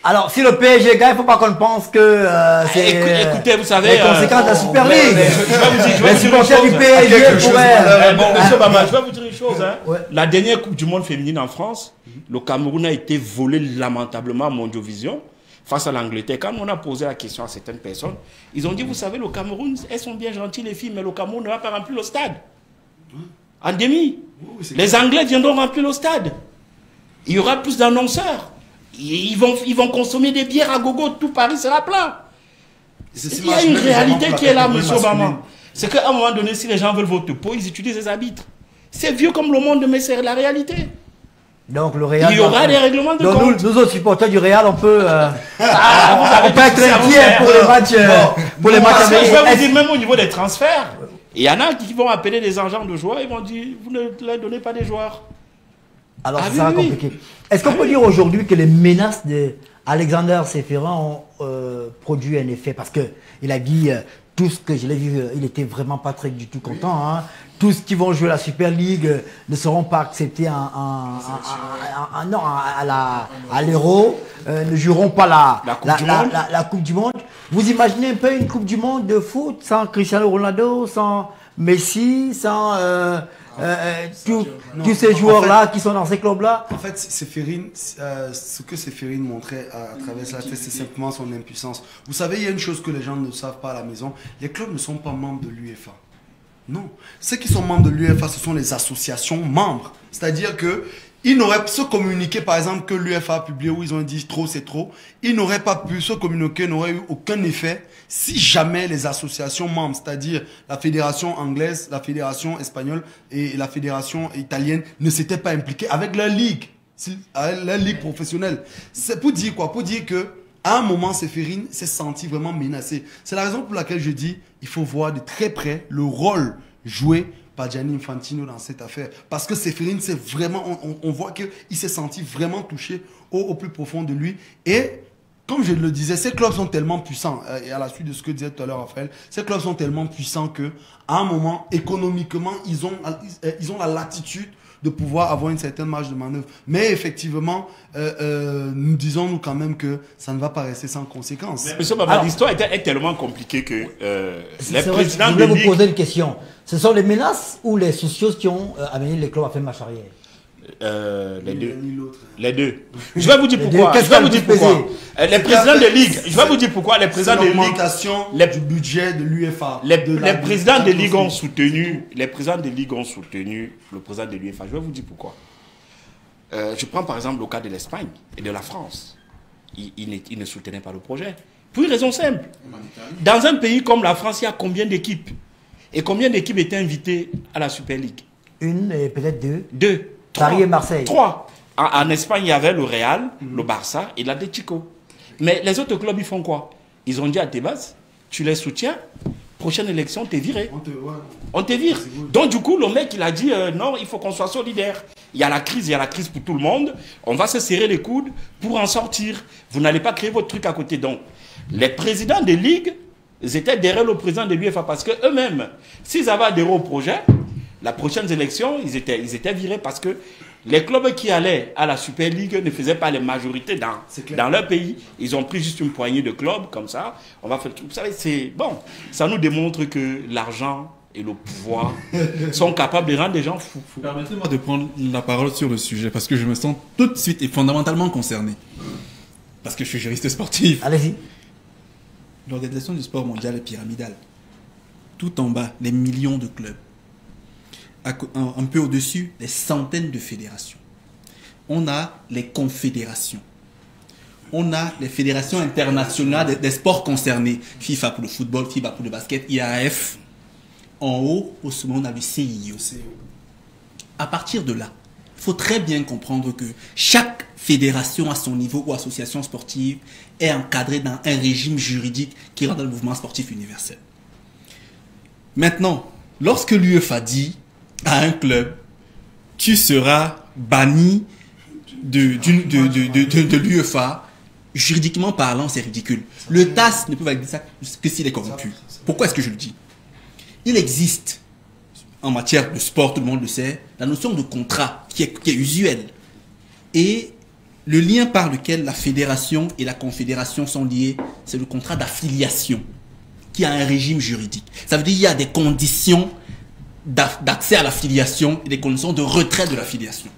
Alors, si le PSG gagne, il ne faut pas qu'on pense que c'est écoutez, vous savez, les conséquences de la Super League. Je vais vous dire une chose. Du PSG pourraient... Monsieur Obama, je vais vous dire une chose. La dernière Coupe du Monde féminine en France, le Cameroun a été volé lamentablement à Mondiovision face à l'Angleterre, quand on a posé la question à certaines personnes, ils ont dit, vous savez, le Cameroun, elles sont bien gentilles les filles, mais le Cameroun ne va pas remplir le stade. En demi. Les Anglais viendront remplir le stade. Il y aura plus d'annonceurs. Ils vont consommer des bières à gogo, tout Paris sera plein. Il y a une réalité qui est là, monsieur Obama. C'est qu'à un moment donné, si les gens veulent voter pour, ils utilisent les arbitres. C'est vieux comme le monde, mais c'est la réalité. Donc le Real, il y aura des règlements de compte. Nous autres supporters du Real, on peut, on peut être inquiets pour les matchs. Pour les matchs. Je vais vous dire, même au niveau des transferts, il y en a qui vont appeler des agents de joueurs, ils vont dire, vous ne leur donnez pas des joueurs. Alors ça sera compliqué. Est-ce qu'on peut dire aujourd'hui que les menaces d'Alexander Seferin ont produit un effet? Parce qu'il a dit, tout ce que je l'ai vu, il était vraiment pas très du tout content. Hein. Tous qui vont jouer la Super League ne seront pas acceptés à l'Euro, ne joueront pas la Coupe du Monde. Vous imaginez un peu une Coupe du Monde de foot sans Cristiano Ronaldo, sans Messi, sans tous ces joueurs-là qui sont dans ces clubs-là? En fait, Seferin, ce que Seferin montrait à travers ça, c'est simplement son impuissance. Vous savez, il y a une chose que les gens ne savent pas à la maison, les clubs ne sont pas membres de l'UEFA. Non. Ceux qui sont membres de l'UEFA, ce sont les associations membres. C'est-à-dire que ils n'auraient ce communiqué, par exemple, que l'UEFA a publié où ils ont dit trop, c'est trop. Ils n'auraient pas pu, ce communiqué n'aurait eu aucun effet si jamais les associations membres, c'est-à-dire la fédération anglaise, la fédération espagnole et la fédération italienne ne s'étaient pas impliquées avec leur ligue professionnelle. C'est pour dire quoi? Pour dire que à un moment, Seferin s'est senti vraiment menacé. C'est la raison pour laquelle je dis il faut voir de très près le rôle joué par Gianni Infantino dans cette affaire. Parce que Seferin, c'est vraiment, on voit qu'il s'est senti vraiment touché au plus profond de lui. Et comme je le disais, ces clubs sont tellement puissants, et à la suite de ce que disait tout à l'heure Raphaël, ces clubs sont tellement puissants qu'à un moment, économiquement, ils ont la latitude de pouvoir avoir une certaine marge de manœuvre. Mais effectivement, nous disons-nous quand même que ça ne va pas rester sans conséquences. Monsieur Baba, l'histoire est tellement compliquée que les présidents de ligue... Je voulais vous poser une question. Ce sont les menaces ou les socios qui ont amené les clubs à faire marche arrière? Les deux. Les deux. Je vais vous dire pourquoi. Je vais vous dire pourquoi. Les présidents de ligue. Je vais vous dire pourquoi les présidents de ligue. L'augmentation du budget de l'UEFA. Les présidents de ligue ont soutenu. Les présidents de ligue ont soutenu le président de l'UEFA. Je vais vous dire pourquoi. Je prends par exemple le cas de l'Espagne et de la France. Ils ne soutenaient pas le projet. Pour une raison simple. Dans un pays comme la France, il y a combien d'équipes? Et combien d'équipes étaient invitées à la Super League? Une et peut-être deux. Deux. Paris et Marseille. Trois. En Espagne, il y avait le Real, le Barça et l'Atlético. Mais les autres clubs, ils font quoi? Ils ont dit à Tebas, tu les soutiens, prochaine élection, t'es viré. On te vire. Donc du coup, le mec, il a dit, non, il faut qu'on soit solidaire. Il y a la crise pour tout le monde. On va se serrer les coudes pour en sortir. Vous n'allez pas créer votre truc à côté. Donc, les présidents des ligues, ils étaient derrière le président de l'UEFA parce qu'eux-mêmes, s'ils avaient adhéré au projet, la prochaine élection, ils étaient virés parce que les clubs qui allaient à la Super League ne faisaient pas les majorités dans leur pays. Ils ont pris juste une poignée de clubs comme ça. On va faire tout. Vous savez, c'est bon. Ça nous démontre que l'argent et le pouvoir sont capables de rendre les gens fous. Permettez-moi de prendre la parole sur le sujet parce que je me sens tout de suite et fondamentalement concerné. Parce que je suis juriste sportif. Allez-y. L'organisation du sport mondial est pyramidale. Tout en bas, les millions de clubs. Un peu au-dessus, les centaines de fédérations. On a les confédérations. On a les fédérations internationales des sports concernés. FIFA pour le football, FIBA pour le basket, IAAF. En haut, au sommet, on a le CIO. À partir de là, il faut très bien comprendre que chaque fédération à son niveau ou association sportive est encadrée dans un régime juridique qui rentre dans le mouvement sportif universel. Maintenant, lorsque l'UEFA dit à un club, tu seras banni de l'UEFA, juridiquement parlant, c'est ridicule. Le TAS ne peut valider ça que s'il est corrompu. Pourquoi est-ce que je le dis? Il existe, en matière de sport, tout le monde le sait, la notion de contrat qui est usuelle. Et le lien par lequel la fédération et la confédération sont liés, c'est le contrat d'affiliation, qui a un régime juridique. Ça veut dire qu'il y a des conditions d'accès à l'affiliation et des conditions de retrait de l'affiliation.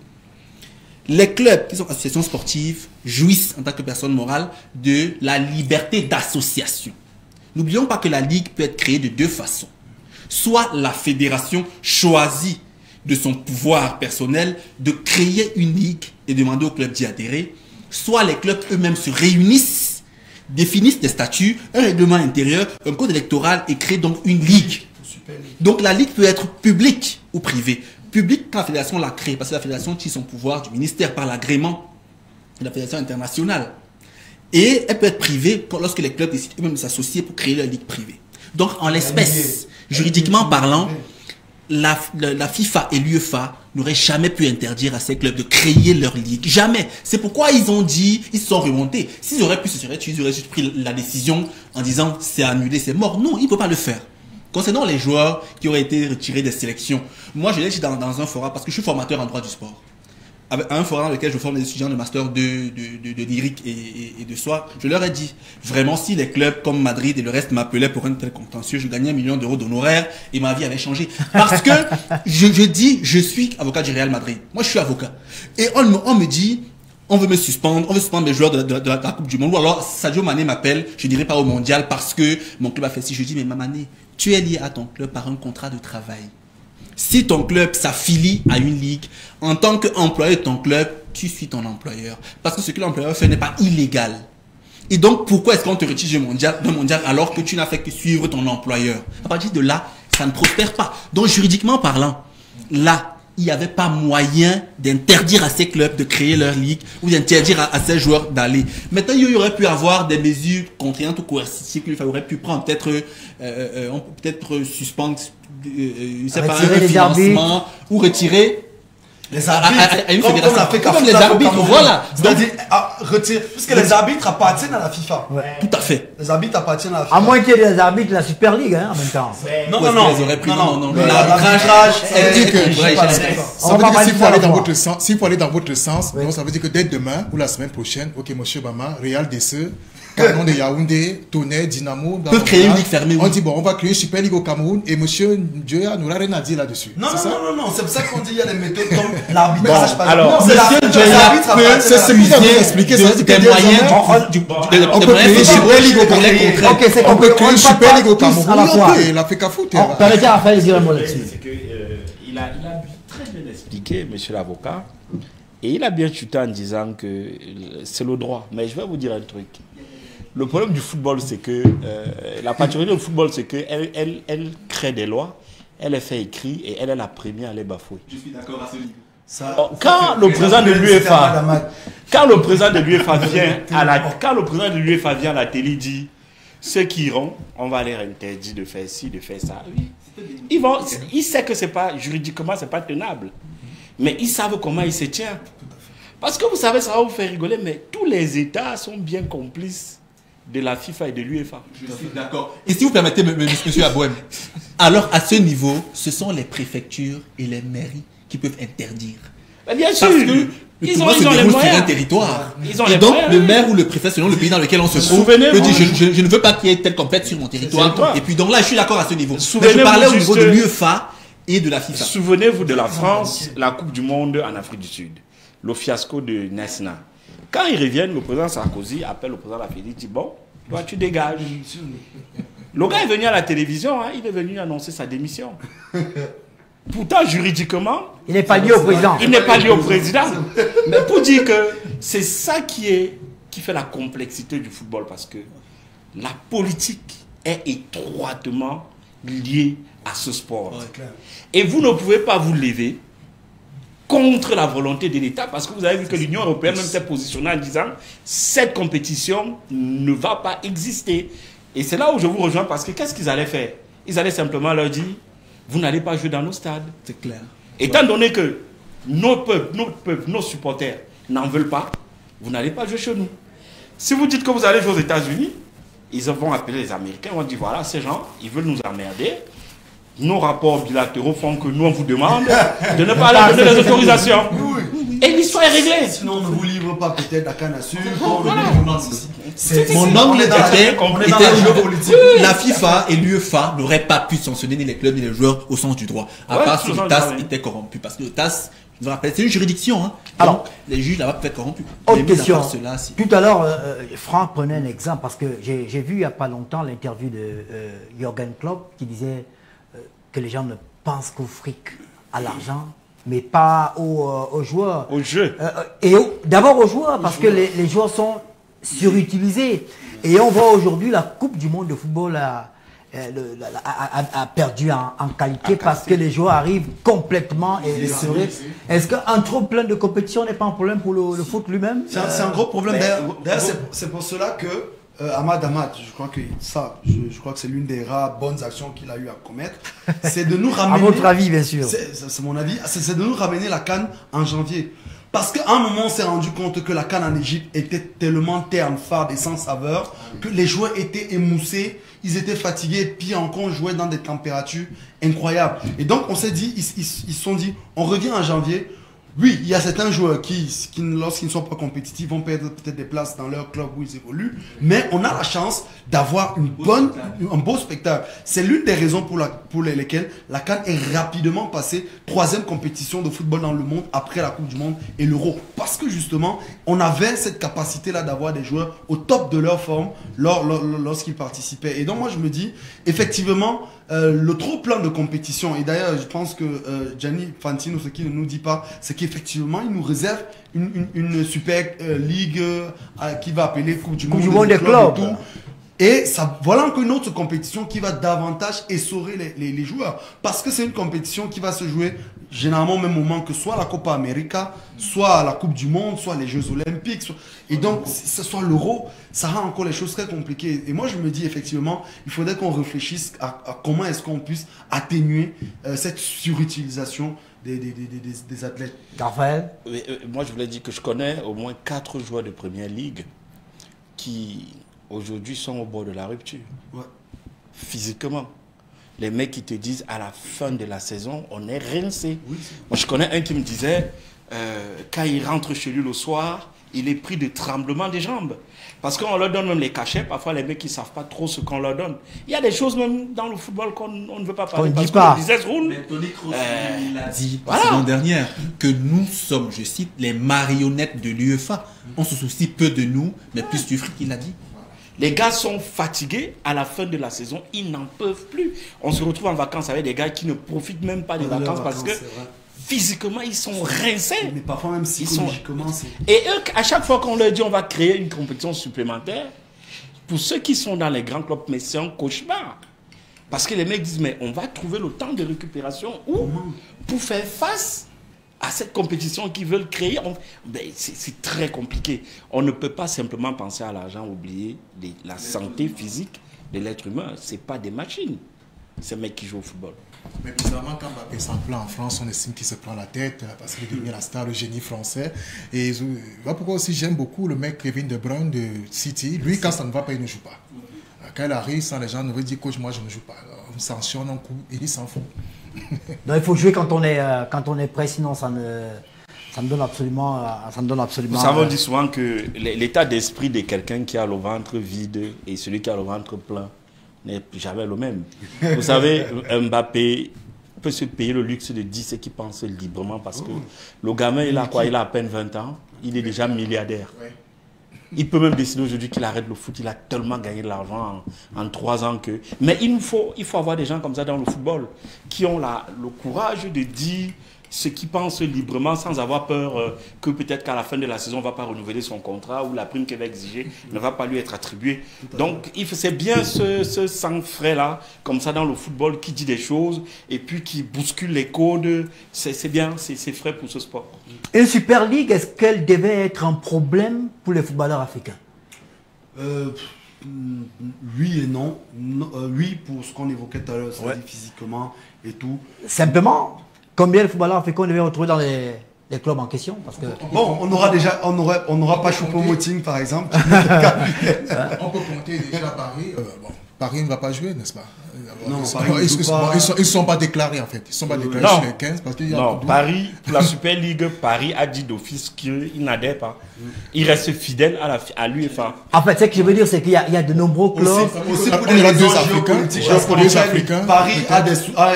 les clubs qui sont associations sportives jouissent en tant que personne morale de la liberté d'association. N'oublions pas que la ligue peut être créée de deux façons. Soit la fédération choisit de son pouvoir personnel de créer une ligue et demander aux clubs d'y adhérer, soit les clubs eux-mêmes se réunissent, définissent des statuts, un règlement intérieur, un code électoral et créent donc une ligue. Donc la ligue peut être publique ou privée. Publique quand la fédération l'a créée, parce que la fédération tire son pouvoir du ministère par l'agrément de la fédération internationale. Et elle peut être privée lorsque les clubs décident eux-mêmes de s'associer pour créer leur ligue privée. Donc en l'espèce, juridiquement parlant, la FIFA et l'UEFA n'auraient jamais pu interdire à ces clubs de créer leur ligue. Jamais. C'est pourquoi ils ont dit, ils se sont remontés. S'ils auraient pu se tirer dessus, ils auraient juste pris la décision en disant c'est annulé, c'est mort. Non, ils ne peuvent pas le faire. Concernant les joueurs qui auraient été retirés des sélections, moi je l'ai dit dans un forum parce que je suis formateur en droit du sport. Avec un forum dans lequel je forme des étudiants de master de lyrique et de soir, je leur ai dit, vraiment si les clubs comme Madrid et le reste m'appelaient pour un tel contentieux, je gagnais 1 million d'euros d'honoraires et ma vie avait changé. Parce que je dis, je suis avocat du Real Madrid. Moi je suis avocat. Et on me dit, on veut me suspendre, on veut suspendre mes joueurs de la Coupe du Monde. Ou alors Sadio Mané m'appelle, je n'irai pas au mondial parce que mon club a fait ci. Je dis, mais Mané, tu es lié à ton club par un contrat de travail. Si ton club s'affilie à une ligue, en tant qu'employé de ton club, tu suis ton employeur. Parce que ce que l'employeur fait n'est pas illégal. Et donc, pourquoi est-ce qu'on te retire d'un mondial alors que tu n'as fait que suivre ton employeur? À partir de là, ça ne prospère pas. Donc, juridiquement parlant, là, il n'y avait pas moyen d'interdire à ces clubs de créer leur ligue ou d'interdire à ces joueurs d'aller. Maintenant, il y aurait pu avoir des mesures contraignantes ou coercitives qu'il aurait pu prendre. On peut peut-être suspendre un financement ou retirer les arbitres, à une fédération. Comme les arbitres, voilà. C'est-à-dire, retirer, puisque les arbitres appartiennent à la FIFA. Ouais. Tout à fait. Les arbitres appartiennent à la FIFA. À moins qu'il y ait des arbitres de la Super League, hein, en même temps. Non. L'arbitrage, ça veut dire que s'il faut aller dans votre sens, donc ça veut dire que dès demain ou la semaine prochaine, ok, monsieur Bama, Real DC, Canon de Yaoundé, Tonnerre, Dynamo, peuvent créer une ligue fermée. On dit bon, on va créer une Super Ligue au Cameroun et monsieur Djoya n'aura rien à dire là-dessus. Non, c'est pour ça qu'on dit il y a des méthodes comme l'arbitrage. Alors, monsieur Djoya peut expliquer des moyens on peut créer une Super Ligue au Cameroun. On peut créer une Super Ligue au Cameroun. Il a fait qu'à foutre. Permettez à Raphaël de dire un mot là-dessus. Il a très bien expliqué, monsieur l'avocat, et il a bien chuté en disant que c'est le droit. Mais je vais vous dire un truc. Le problème du football, c'est que la particularité du football, c'est qu'elle elle crée des lois, elle les fait écrire et elle est la première à les bafouer. Je suis d'accord à ce niveau. Quand le président de l'UEFA vient à la télé, dit ceux qui iront, on va leur interdire de faire ci, de faire ça. Ils savent que c'est pas juridiquement, c'est pas tenable, mais ils savent comment ils se tiennent. Parce que vous savez, ça va vous faire rigoler, mais tous les États sont bien complices de la FIFA et de l'UEFA. Je suis d'accord. Et si vous permettez, monsieur Abouem, alors à ce niveau, ce sont les préfectures et les mairies qui peuvent interdire. Mais bien sûr, parce que ils ont les moyens sur un territoire. Et donc, le maire ou le préfet, selon le pays dans lequel on se trouve, peut dire je ne veux pas qu'il y ait telle compète sur mon territoire. Et puis donc là, je suis d'accord à ce niveau. Mais je parlais au niveau de l'UEFA et de la FIFA. Souvenez-vous de la France, la Coupe du Monde en Afrique du Sud. Le fiasco de Nesna. Quand ils reviennent, le président Sarkozy appelle le président Lafayette, il dit bon, toi tu dégages. Le gars est venu à la télévision, hein, il est venu annoncer sa démission. Pourtant, juridiquement, il n'est pas lié au président. Il n'est pas lié au président. Mais pour dire que c'est ça qui fait la complexité du football, parce que la politique est étroitement liée à ce sport. Et vous ne pouvez pas vous lever contre la volonté de l'État, parce que vous avez vu que l'Union européenne même s'est positionnée en disant cette compétition ne va pas exister. Et c'est là où je vous rejoins, parce que qu'est-ce qu'ils allaient faire? Ils allaient simplement leur dire vous n'allez pas jouer dans nos stades. C'est clair. Étant donné que nos peuples, nos supporters n'en veulent pas, vous n'allez pas jouer chez nous. Si vous dites que vous allez jouer aux États-Unis, ils vont appeler les Américains, ils vont dire voilà, ces gens, ils veulent nous emmerder. Nos rapports bilatéraux font que nous, on vous demande de ne pas leur donner les autorisations. Et l'histoire est réglée. Sinon, on ne vous livre pas peut-être à canne à sucre. Mon angle était la FIFA et l'UEFA n'auraient pas pu sanctionner ni les clubs ni les joueurs au sens du droit. À part si le TAS était corrompu. Parce que le TAS, Je vous rappelle, c'est une juridiction. Hein. Alors, donc, les juges là-bas peuvent être corrompus. Autre question. Tout à l'heure, Franck prenait un exemple parce que j'ai vu il n'y a pas longtemps l'interview de Jürgen Klopp qui disait que les gens ne pensent qu'au fric, à l'argent, mais pas aux joueurs. Au jeu. D'abord aux joueurs, parce que les joueurs sont surutilisés. Et on voit aujourd'hui la Coupe du monde de football a perdu en qualité parce que les joueurs arrivent complètement essorés. Est-ce qu'un trop plein de compétition n'est pas un problème pour le foot lui-même? C'est un gros problème. D'ailleurs, c'est pour cela que Ahmad, je crois que je crois que c'est l'une des rares bonnes actions qu'il a eu à commettre. C'est de nous ramener. À votre avis, bien sûr. C'est mon avis. C'est de nous ramener la CAN en janvier. Parce qu'à un moment, on s'est rendu compte que la CAN en Égypte était tellement terne, fade et sans saveur que les joueurs étaient émoussés, ils étaient fatigués, et puis encore, on jouait dans des températures incroyables. Et donc, on s'est dit, ils se sont dit, on revient en janvier. Oui, il y a certains joueurs qui lorsqu'ils ne sont pas compétitifs, vont perdre peut-être des places dans leur club où ils évoluent. Mais on a la chance d'avoir un beau spectacle. C'est l'une des raisons pour lesquelles la CAN est rapidement passée 3e compétition de football dans le monde après la Coupe du Monde et l'Euro. Parce que justement, on avait cette capacité-là d'avoir des joueurs au top de leur forme lorsqu'ils participaient. Et donc moi, je me dis, effectivement, le trop plein de compétition, et d'ailleurs, je pense que Gianni Infantino, ce qu'il ne nous dit pas, c'est qu'effectivement, il nous réserve une super ligue qui va appeler Coupe du Monde des clubs. Et ça, voilà encore une autre compétition qui va davantage essorer les joueurs. Parce que c'est une compétition qui va se jouer généralement au même moment que soit la Copa América, soit la Coupe du Monde, soit les Jeux Olympiques. Et donc, ce soit l'Euro, ça rend encore les choses très compliquées. Et moi, je me dis effectivement, il faudrait qu'on réfléchisse à comment est-ce qu'on puisse atténuer cette surutilisation des athlètes. Raphaël? Moi, je voulais dire que je connais au moins 4 joueurs de Première Ligue qui aujourd'hui sont au bord de la rupture. Ouais. Physiquement. Les mecs qui te disent à la fin de la saison, on est rincé. Oui. Moi, je connais un qui me disait, quand il rentre chez lui le soir, il est pris de tremblement des jambes. Parce qu'on leur donne même les cachets. Parfois, les mecs, ils ne savent pas trop ce qu'on leur donne. Il y a des choses même dans le football qu'on ne veut pas parler. On ne dit pas. Mais Tony Kroos, il a dit la saison dernière que nous sommes, je cite, les marionnettes de l'UEFA. On se soucie peu de nous, mais plus du fric, il a dit. Les gars sont fatigués à la fin de la saison, ils n'en peuvent plus. On se retrouve en vacances avec des gars qui ne profitent même pas des vacances parce que physiquement, ils sont rincés. Mais parfois même psychologiquement. Et eux, à chaque fois qu'on leur dit on va créer une compétition supplémentaire, pour ceux qui sont dans les grands clubs, mais c'est un cauchemar. Parce que les mecs disent, mais on va trouver le temps de récupération où pour faire face à cette compétition qu'ils veulent créer. C'est très compliqué. On ne peut pas simplement penser à l'argent, oublier la santé physique de l'être humain. Ce n'est pas des machines, ces mecs qui jouent au football. Mais bizarrement, quand Mbappé s'emploie en France, on estime qu'il se prend la tête parce qu'il devient la star, le génie français. Et voilà pourquoi aussi j'aime beaucoup le mec Kevin De Bruyne de City. Lui, quand ça ne va pas, il ne joue pas. Quand il arrive, sans les gens ne veulent dire coach, moi je ne joue pas. On sanctionne, on coupe, il s'en fout. Non, il faut jouer quand on est prêt, sinon ça me donne absolument. Vous savez, on dit souvent que l'état d'esprit de quelqu'un qui a le ventre vide et celui qui a le ventre plein n'est jamais le même. Vous savez, Mbappé peut se payer le luxe de dire ce qu'il pense librement parce que le gamin, il a quoi? Il a à peine 20 ans, il est déjà milliardaire. Il peut même décider aujourd'hui qu'il arrête le foot. Il a tellement gagné de l'argent en 3 ans que... Mais il faut avoir des gens comme ça dans le football qui ont le courage de dire ce qu'ils pensent librement sans avoir peur que peut-être qu'à la fin de la saison, on ne va pas renouveler son contrat ou la prime qu'il va exiger ne va pas lui être attribuée. Donc, c'est bien ce sang-frais-là, comme ça dans le football, qui dit des choses et puis qui bouscule les codes. C'est bien, c'est frais pour ce sport. Une Super League, est-ce qu'elle devait être un problème pour les footballeurs africains? Oui et non. Oui, pour ce qu'on évoquait tout à l'heure, c'est-à-dire physiquement et tout. Simplement, combien de footballeurs africains devaient retrouver dans les clubs en question? Parce que... Bon, on n'aura pas Choupo-Moting par exemple. On peut compter déjà Paris. Paris ne va pas jouer, n'est-ce pas? Non, ils ne sont pas déclarés en fait. Ils ne sont pas déclarés sur les 15 parce qu'il y a... Non, Paris, pour la Super League, Paris a dit d'office qu'il n'adhère pas. Il reste fidèle à l'UEFA. En fait, ce que je veux dire, c'est qu'il y a de nombreux clubs. Aussi pour des raisons géopolitiques. Paris a des...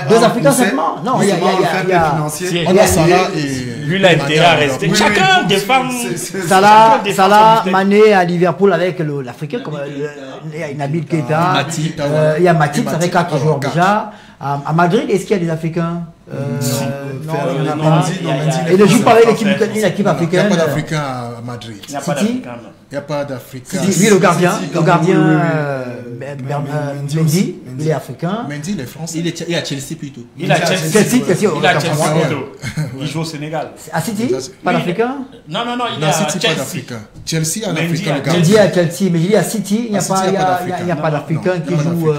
Deux Africains seulement? Non, il y a... On a Salah et... Lui, il a intérêt à rester. Chacun défend... Salah, Mané à Liverpool avec l'Africain, comme il y a Nabil Keita, il y a Matip, ça fait 4 joueurs déjà. À Madrid, est-ce qu'il y a des Africains? Non, il n'y en a pas. Et ne joue pas avec l'équipe africaine. Il n'y a pas d'Africains à Madrid. Il n'y a pas d'Africains. Il n'y a pas d'Africains. Oui, le gardien Mendy, il est africain. Mendy, il est français. Il est à Chelsea plutôt. Il est à Chelsea. Il joue au Sénégal. À City? Pas d'Africain? Non, il est à Chelsea. Chelsea a un Africain. Mendy à Chelsea, mais il est à City, il n'y a pas d'Africain qui joue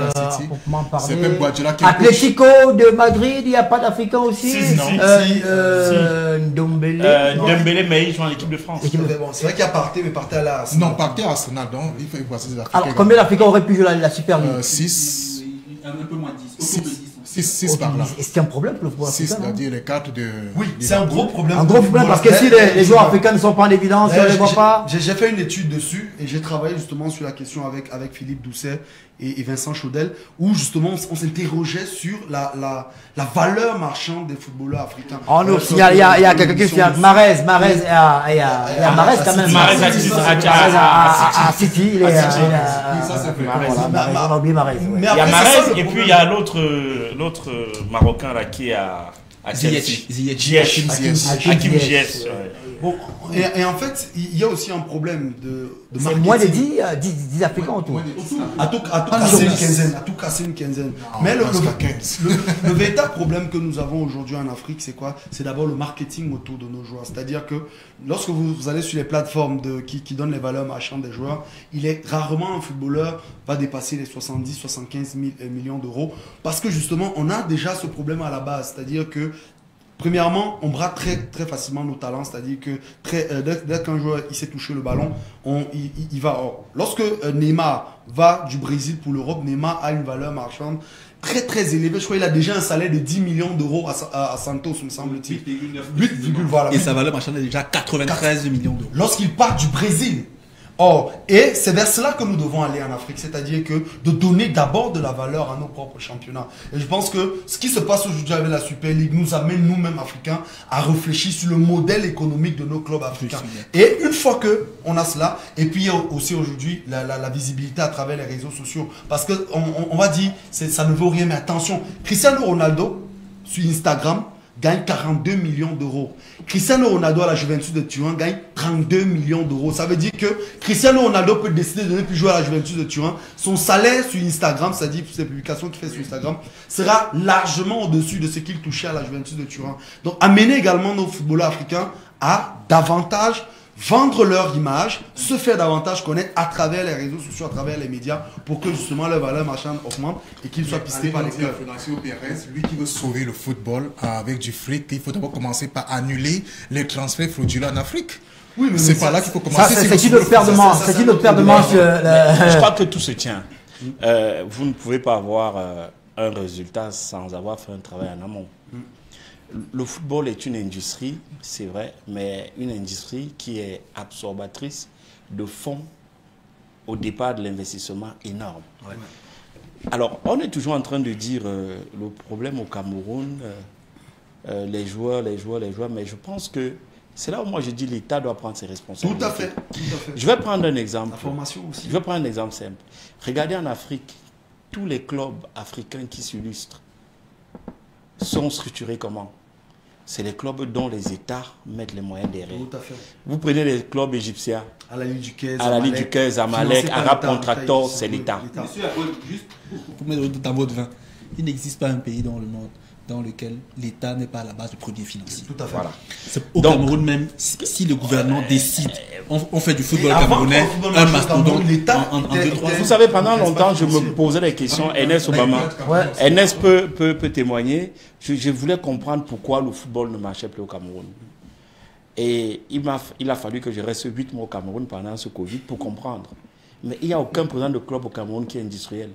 proprement parler. C'est même Guardiola qui Atlético de Madrid, il n'y a pas d'Africain aussi. Dembélé, mais il joue en équipe de France. C'est vrai qu'il y a Partey, mais Partey à la... Non, Partey à Arsenal, donc il faut passer des Africains. Alors, combien d'Africains auraient pu jouer la Super League? 6. Un peu moins de 10. 6 par là. C'est un problème pour le football africain. C'est-à-dire les cartes de... Oui, c'est un gros problème. Un gros problème parce que si les joueurs africains ne sont pas en évidence, on ne les voit pas. J'ai fait une étude dessus et j'ai travaillé justement sur la question avec Philippe Doucet et Vincent Chaudel, où justement on s'interrogeait sur la valeur marchande des footballeurs africains. Oh non, il y a quelqu'un qui vient, Mahrez, il y a Mahrez quand même. Mahrez à City, il est on a oublié Mahrez. Il y a Mahrez et puis il y a l'autre Marocain là qui est à Chelsea. Hakim Ziyech. Bon, et en fait, il y a aussi un problème de c'est moins de 10 Africains autour. À tout casser une quinzaine. Mais le véritable problème que nous avons aujourd'hui en Afrique, c'est quoi? C'est d'abord le marketing autour de nos joueurs. C'est-à-dire que lorsque vous allez sur les plateformes qui donnent les valeurs marchandes des joueurs, il est rarement un footballeur va dépasser les 70-75 millions d'euros. Parce que justement, on a déjà ce problème à la base. C'est-à-dire que premièrement, on brade très facilement nos talents, c'est-à-dire que dès qu'un joueur il sait toucher le ballon, il va hors. Lorsque Neymar va du Brésil pour l'Europe, Neymar a une valeur marchande très élevée. Je crois qu'il a déjà un salaire de 10 millions d'euros à Santos, me semble-t-il. 8,9. Et sa valeur marchande est déjà 93 millions d'euros. Lorsqu'il part du Brésil. Or, et c'est vers cela que nous devons aller en Afrique, c'est-à-dire que de donner d'abord de la valeur à nos propres championnats. Et je pense que ce qui se passe aujourd'hui avec la Super League nous amène nous-mêmes Africains à réfléchir sur le modèle économique de nos clubs africains. Et une fois que on a cela, et puis aussi aujourd'hui la visibilité à travers les réseaux sociaux, parce que on va dire ça ne vaut rien, mais attention, Cristiano Ronaldo sur Instagram gagne 42 millions d'euros. Cristiano Ronaldo à la Juventus de Turin gagne 32 millions d'euros. Ça veut dire que Cristiano Ronaldo peut décider de ne plus jouer à la Juventus de Turin. Son salaire sur Instagram, c'est-à-dire ses publications qu'il fait sur Instagram, sera largement au-dessus de ce qu'il touchait à la Juventus de Turin. Donc, amener également nos footballeurs africains à davantage vendre leur image, se faire davantage connaître à travers les réseaux sociaux, à travers les médias, pour que justement leur valeur marchande augmente et qu'ils soient pistés par les clubs. Lui qui veut sauver le football avec du fric, il faut d'abord commencer par annuler les transferts frauduleux en Afrique. Oui, mais c'est pas là qu'il faut commencer. C'est une autre paire de manches. C'est une autre paire de manches. Je crois que tout se tient. Vous ne pouvez pas avoir un résultat sans avoir fait un travail en amont. Le football est une industrie, c'est vrai, mais une industrie qui est absorbatrice de fonds au départ de l'investissement énorme. Ouais. Alors, on est toujours en train de dire le problème au Cameroun, les joueurs, mais je pense que c'est là où moi je dis l'État doit prendre ses responsabilités. Tout à fait. Je vais prendre un exemple. La formation aussi. Je vais prendre un exemple simple. Regardez en Afrique, tous les clubs africains qui s'illustrent sont structurés comment? C'est les clubs dont les États mettent les moyens derrière. Tout à fait. Vous prenez les clubs égyptiens. À la Ligue du Caire, Zamalek, Arab Contractor, c'est l'État. Monsieur, juste pour mettre dans votre vin, il n'existe pas un pays dans le monde dans lequel l'État n'est pas à la base de produits financiers. Tout à fait. Voilà. Au Cameroun même, si le gouvernement décide, on fait du football camerounais, un mastodonte en 2-3 ans. Vous savez, pendant longtemps, je me posais des questions. Ernest Obama, Ernest peut témoigner. Je voulais comprendre pourquoi le football ne marchait plus au Cameroun. Et il a fallu que je reste 8 mois au Cameroun pendant ce Covid pour comprendre. Mais il n'y a aucun président de club au Cameroun qui est industriel.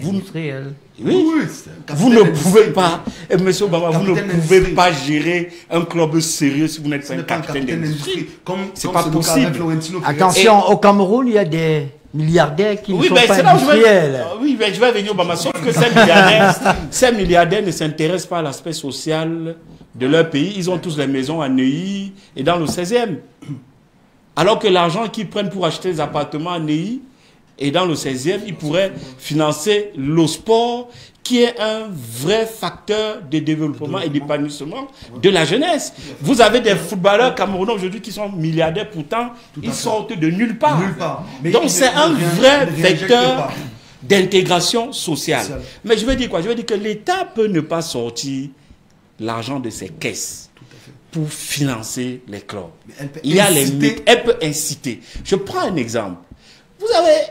Industriel. Oui, vous ne pouvez pas, monsieur Obama, vous ne pouvez pas gérer un club sérieux si vous n'êtes pas un capitaine d'industrie. C'est pas possible. Attention, au Cameroun, il y a des milliardaires qui ne sont pas industriels. Oui, mais je vais venir, Obama, sauf que ces milliardaires ne s'intéressent pas à l'aspect social de leur pays. Ils ont tous les maisons à Neuilly et dans le 16e. Alors que l'argent qu'ils prennent pour acheter des appartements à Neuilly et dans le 16e, ils pourraient financer le sport, qui est un vrai facteur de développement et d'épanouissement de la jeunesse. Vous avez des footballeurs camerounais aujourd'hui qui sont milliardaires, pourtant ils sortent de nulle part. Donc c'est un vrai vecteur d'intégration sociale. Mais je veux dire quoi? Je veux dire que l'État peut ne pas sortir l'argent de ses caisses pour financer les clubs. Elle peut inciter. Je prends un exemple. Vous avez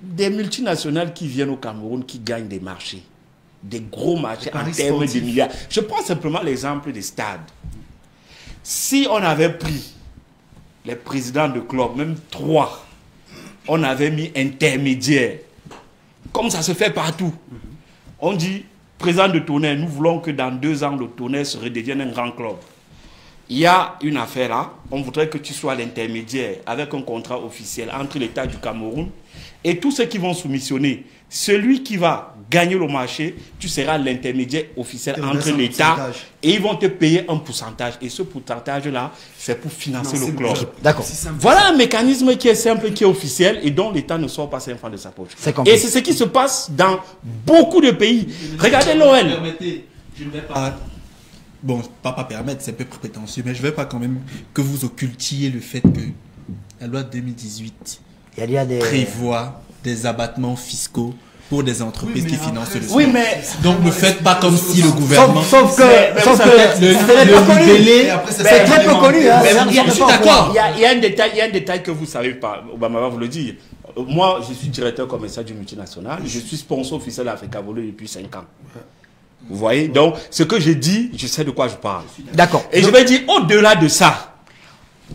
des multinationales qui viennent au Cameroun qui gagnent des marchés. Des gros marchés en termes de milliards. Je prends simplement l'exemple des stades. Si on avait pris les présidents de clubs, même 3, on avait mis intermédiaire, comme ça se fait partout. On dit, président de Tonnerre, nous voulons que dans 2 ans, le Tonnerre se redevienne un grand club. Il y a une affaire là, on voudrait que tu sois l'intermédiaire avec un contrat officiel entre l'État du Cameroun et tous ceux qui vont soumissionner. Celui qui va gagner le marché, tu seras l'intermédiaire officiel entre l'État et ils vont te payer un pourcentage. Et ce pourcentage-là, c'est pour financer le club. D'accord. Voilà un mécanisme qui est simple, qui est officiel et dont l'État ne sort pas 5 francs de sa poche. Et c'est ce qui se passe dans beaucoup de pays. Regardez l'OL. Je ne vais pas... Bon, pas permettre, c'est un peu prétentieux, mais je ne veux pas quand même que vous occultiez le fait que la loi 2018 prévoit des abattements fiscaux pour des entreprises qui financent le sport. Oui, mais... Donc ne faites pas comme si le gouvernement... Sauf que c'est très peu connu. Je suis d'accord. Il y a un détail que vous ne savez pas. Obama va vous le dire. Moi, je suis directeur commercial du multinational. Je suis sponsor officiel d'Africa Volley depuis 5 ans. Vous voyez? Donc, ce que je dis, je sais de quoi je parle. D'accord. Et je vais dire, au-delà de ça,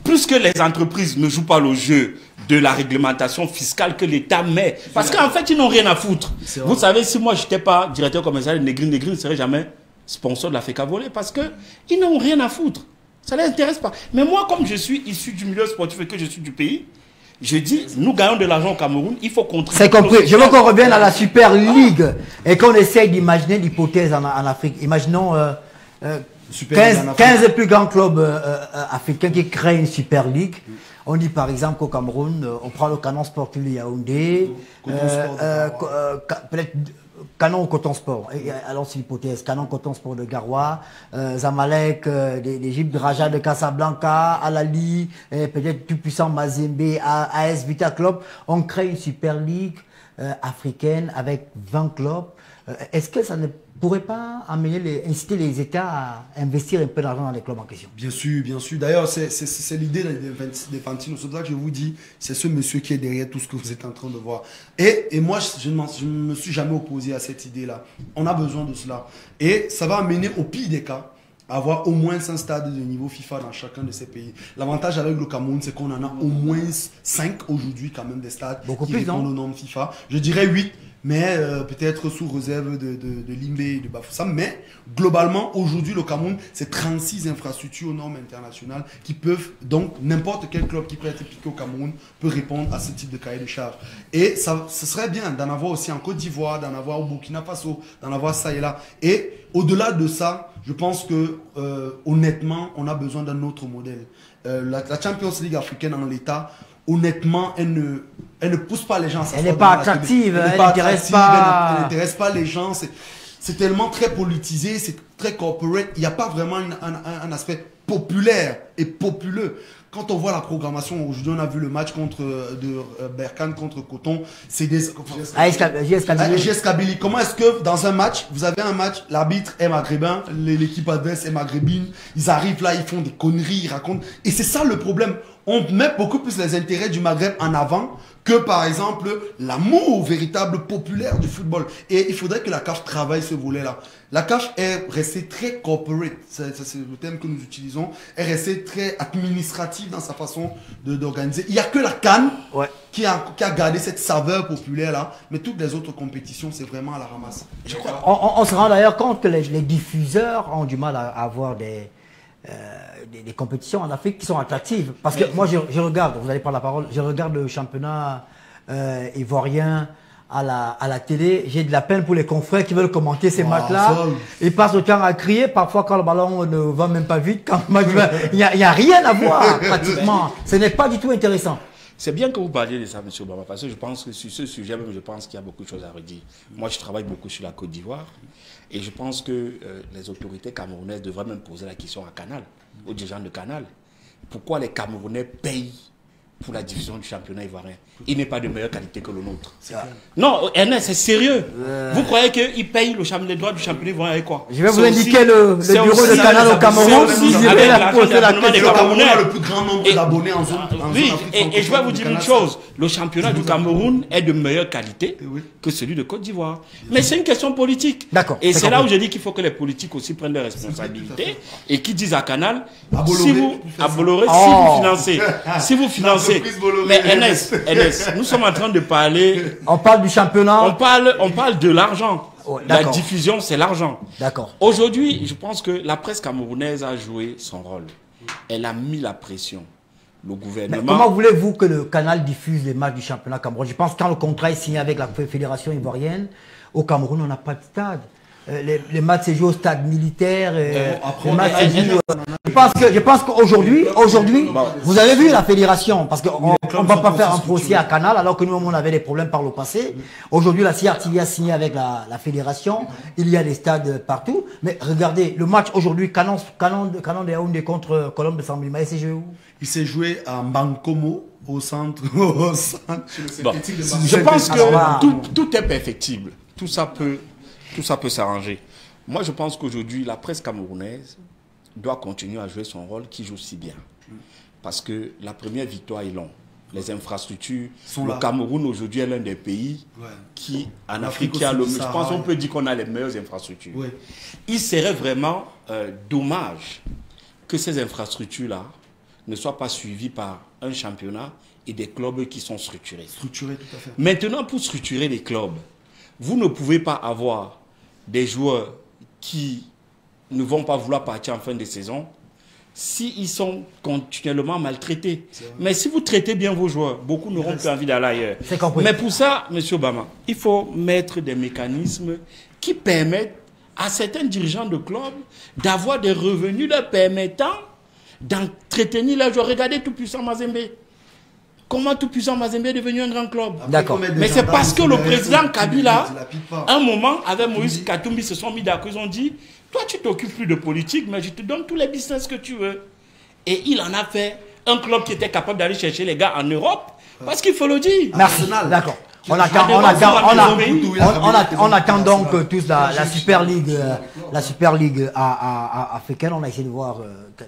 plus que les entreprises ne jouent pas le jeu de la réglementation fiscale que l'État met, parce qu'en fait, ils n'ont rien à foutre. Vous savez, si moi, je n'étais pas directeur commercial de Negri ne serait jamais sponsor de l'Africa Volley, parce qu'ils n'ont rien à foutre. Ça ne les intéresse pas. Mais moi, comme je suis issu du milieu sportif et que je suis du pays, je dis, nous gagnons de l'argent au Cameroun, il faut contribuer. C'est compris. Je veux qu'on revienne à la Super League et qu'on essaye d'imaginer l'hypothèse en Afrique. Imaginons 15 plus grands clubs africains qui créent une Super League. On dit par exemple qu'au Cameroun, on prend le Canon Sportif de Yaoundé, peut-être Canon Coton Sport. Alors c'est l'hypothèse. Canon Coton Sport de Garoua, Zamalek d'Égypte, Raja de Casablanca, Al-Ali, peut-être tout puissant Mazembe, AS Vita Club. On crée une Super League africaine avec 20 clubs. Est-ce que ça ne pourrait pas inciter les États à investir un peu d'argent dans les clubs en question? Bien sûr, bien sûr. D'ailleurs, c'est l'idée des Fantino. C'est pour ça que je vous dis, c'est ce monsieur qui est derrière tout ce que vous êtes en train de voir. Et moi, je ne me suis jamais opposé à cette idée-là. On a besoin de cela. Et ça va amener, au pire des cas, à avoir au moins un stade de niveau FIFA dans chacun de ces pays. L'avantage avec le Cameroun, c'est qu'on en a au moins 5 aujourd'hui, quand même, des stades qui répondent aux normes FIFA. Je dirais 8. Mais peut-être sous réserve de Limbe et de Bafoussam. Mais globalement, aujourd'hui, le Cameroun, c'est 36 infrastructures aux normes internationales qui peuvent, donc n'importe quel club qui peut être piqué au Cameroun peut répondre à ce type de cahier de charges. Et ce serait bien d'en avoir aussi en Côte d'Ivoire, d'en avoir au Burkina Faso, d'en avoir ça et là. Et au-delà de ça, je pense que honnêtement, on a besoin d'un autre modèle. La Champions League africaine en l'état, honnêtement, elle ne pousse pas les gens. Elle n'est pas attractive, elle n'intéresse pas les gens. C'est tellement très politisé, c'est très corporate. Il n'y a pas vraiment un aspect populaire et populeux. Quand on voit la programmation, aujourd'hui on a vu le match de Berkane contre Coton, c'est des... JS Kabylie. Comment est-ce que dans un match, vous avez un match, l'arbitre est maghrébin, l'équipe adverse est maghrébine, ils arrivent là, ils font des conneries, ils racontent. Et c'est ça le problème. On met beaucoup plus les intérêts du Maghreb en avant que par exemple l'amour véritable populaire du football. Et il faudrait que la CAF travaille ce volet-là. La CAF est restée très corporate, c'est le terme que nous utilisons. disons, est resté très administratif dans sa façon d'organiser. Il n'y a que la CAN qui a gardé cette saveur populaire-là, mais toutes les autres compétitions, c'est vraiment à la ramasse. On se rend d'ailleurs compte que les diffuseurs ont du mal à avoir des compétitions en Afrique qui sont attractives. Parce que moi, je regarde, vous allez prendre la parole, je regarde le championnat ivoirien à la télé. J'ai de la peine pour les confrères qui veulent commenter ces matchs-là. Ils passent le temps à crier. Parfois, quand le ballon ne va même pas vite, quand il n'y a rien à voir, pratiquement. Ce n'est pas du tout intéressant. C'est bien que vous parliez de ça, M. Obama, parce que je pense que sur ce sujet, même, je pense qu'il y a beaucoup de choses à redire. Moi, je travaille beaucoup sur la Côte d'Ivoire et je pense que les autorités camerounaises devraient même poser la question à Canal, aux dirigeants de Canal. Pourquoi les Camerounais payent pour la diffusion du championnat ivoirien? Il n'est pas de meilleure qualité que le nôtre. Non, Ernest, c'est sérieux. Vous croyez qu'ils payent les droits du championnat ivoirien avec quoi? Je vais vous indiquer le bureau de Canal au Cameroun. Cameroun a le plus grand nombre d'abonnés en zone. Oui, et je vais vous dire une chose. Le championnat du Cameroun est de meilleure qualité que celui de Côte d'Ivoire. Mais c'est une question politique. D'accord. Et c'est là où je dis qu'il faut que les politiques aussi prennent leurs responsabilités et qui disent à Canal, si vous financez, mais Ernest, nous sommes en train de parler. On parle du championnat. On parle de l'argent. La diffusion, c'est l'argent. D'accord. Aujourd'hui, je pense que la presse camerounaise a joué son rôle. Elle a mis la pression. Le gouvernement. Mais comment voulez-vous que le Canal diffuse les matchs du championnat camerounais? Je pense que quand le contrat est signé avec la fédération ivoirienne, au Cameroun, on n'a pas de stade. Les matchs se jouent au stade militaire. Je pense qu'aujourd'hui, vous avez vu la fédération, parce qu'on ne va pas faire un procès à Canal, alors que nous, on avait des problèmes par le passé. Aujourd'hui, la CRTV a signé avec la fédération. Il y a des stades partout. Mais regardez, le match aujourd'hui, Canon de Yaoundé contre Colombe de Samblima, il s'est joué où? Il s'est joué à Mbankomo, au centre. Je pense que tout est perfectible. Tout ça peut s'arranger. Moi, je pense qu'aujourd'hui, la presse camerounaise doit continuer à jouer son rôle qui joue si bien. Parce que la première victoire est longue. Les infrastructures, le Cameroun aujourd'hui est l'un des pays qui, en Afrique, qui a le mieux. Je pense qu'on peut dire qu'on a les meilleures infrastructures. Il serait vraiment dommage que ces infrastructures-là ne soient pas suivies par un championnat et des clubs qui sont structurés. Structurés, tout à fait. Maintenant, pour structurer les clubs, vous ne pouvez pas avoir des joueurs qui ne vont pas vouloir partir en fin de saison s'ils sont continuellement maltraités. Mais si vous traitez bien vos joueurs, beaucoup n'auront plus envie d'aller ailleurs. Mais pour ça, M. Obama, il faut mettre des mécanismes qui permettent à certains dirigeants de clubs d'avoir des revenus leur permettant d'entretenir leurs joueurs. Regardez Tout-Puissant Mazembe. Comment Tout-Puissant Mazembe est devenu un grand club? D'accord. Mais c'est parce que le président Kabila, un moment, avec Moïse Katumbi, se sont mis d'accord. Ils ont dit, toi, tu t'occupes plus de politique, mais je te donne tous les business que tu veux. Et il en a fait un club qui était capable d'aller chercher les gars en Europe. Parce qu'il faut le dire. Merci. D'accord. On attend donc tous la Super League, africaine. On a essayé de voir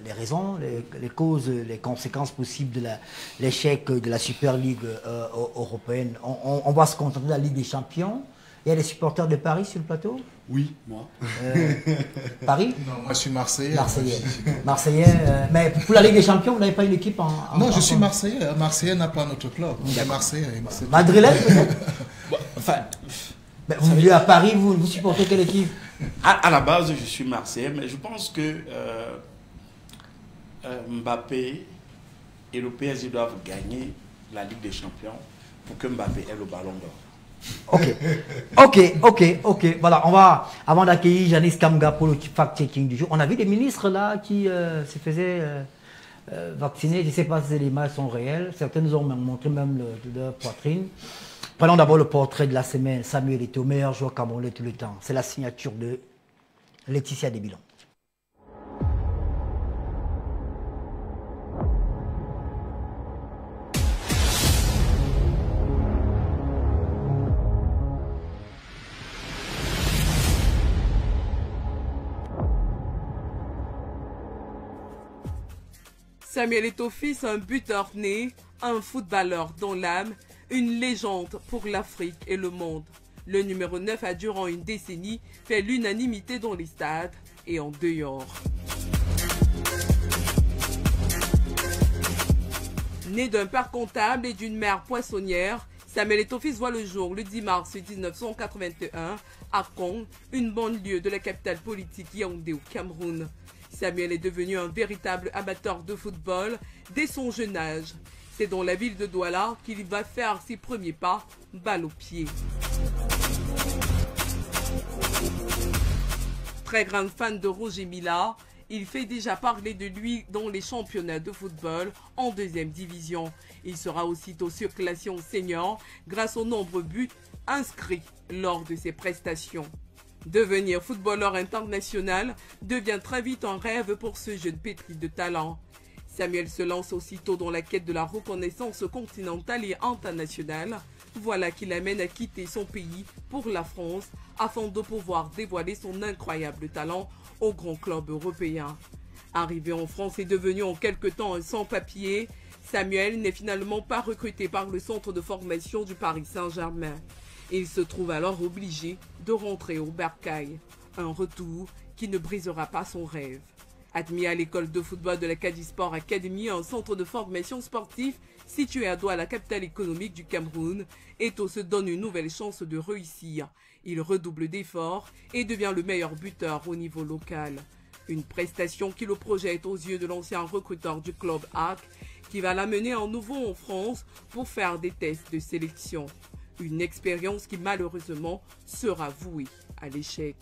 les raisons, les causes, les conséquences possibles de l'échec de la Super League européenne. On va se contenter de la Ligue des Champions. Il y a des supporters de Paris sur le plateau? Oui, moi. Paris? Non, moi je suis Marseillais. Marseillais. Mais pour la Ligue des Champions, vous n'avez pas une équipe Non, je suis Marseillais. Marseillais n'a pas notre club. On est Marseillais. Madrilène peut-être? Vous vivez à Paris, vous supportez quelle équipe? À la base, je suis Marseillais, mais je pense que Mbappé et le PSG doivent gagner la Ligue des Champions pour que Mbappé ait le ballon d'or. Ok. Voilà, on va, avant d'accueillir Janice Kamga pour le fact-checking du jour, on a vu des ministres là qui se faisaient vacciner. Je ne sais pas si les images sont réelles. Certains nous ont montré même leur poitrine. Prenons d'abord le portrait de la semaine. Samuel Eto'o, meilleur joueur camerounais tout le temps. C'est la signature de Laetitia Desbilons. Samuel Eto'o, fils, un buteur né, un footballeur dans l'âme, une légende pour l'Afrique et le monde. Le numéro 9 a durant une décennie fait l'unanimité dans les stades et en dehors. Né d'un père comptable et d'une mère poissonnière, Samuel Eto'o-Fils voit le jour le 10 mars 1981 à Kong, une banlieue de la capitale politique Yaoundé au Cameroun. Samuel est devenu un véritable amateur de football dès son jeune âge. C'est dans la ville de Douala qu'il va faire ses premiers pas, balle au pied. Très grande fan de Roger Mila, il fait déjà parler de lui dans les championnats de football en 2e division. Il sera aussitôt surclassé en senior grâce aux nombreux buts inscrits lors de ses prestations. Devenir footballeur international devient très vite un rêve pour ce jeune pétri de talent. Samuel se lance aussitôt dans la quête de la reconnaissance continentale et internationale. Voilà qui l'amène à quitter son pays pour la France afin de pouvoir dévoiler son incroyable talent au grand club européen. Arrivé en France et devenu en quelque temps un sans-papier, Samuel n'est finalement pas recruté par le centre de formation du Paris Saint-Germain. Il se trouve alors obligé de rentrer au Bercail, un retour qui ne brisera pas son rêve. Admis à l'école de football de la Cadisport Academy, un centre de formation sportive situé à Douala, la capitale économique du Cameroun, Eto'o se donne une nouvelle chance de réussir. Il redouble d'efforts et devient le meilleur buteur au niveau local. Une prestation qui le projette aux yeux de l'ancien recruteur du club AC, qui va l'amener en nouveau en France pour faire des tests de sélection. Une expérience qui malheureusement sera vouée à l'échec.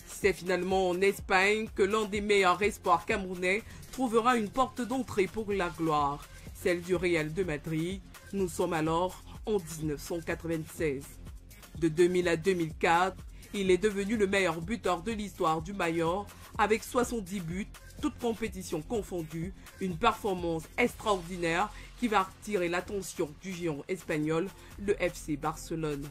C'est finalement en Espagne que l'un des meilleurs espoirs camerounais trouvera une porte d'entrée pour la gloire, celle du Real de Madrid. Nous sommes alors en 1996. De 2000 à 2004, il est devenu le meilleur buteur de l'histoire du Mayor avec 70 buts, toutes compétitions confondues, une performance extraordinaire qui va attirer l'attention du géant espagnol, le FC Barcelone.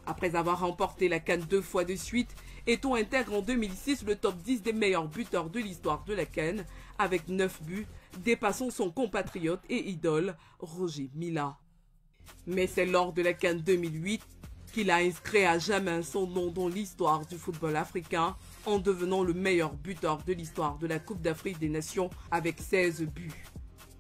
Après avoir remporté la CAN 2 fois de suite, Eto'o intègre en 2006 le top 10 des meilleurs buteurs de l'histoire de la CAN avec 9 buts, dépassant son compatriote et idole Roger Mila. Mais c'est lors de la CAN 2008 qu'il a inscrit à jamais son nom dans l'histoire du football africain en devenant le meilleur buteur de l'histoire de la Coupe d'Afrique des Nations avec 16 buts.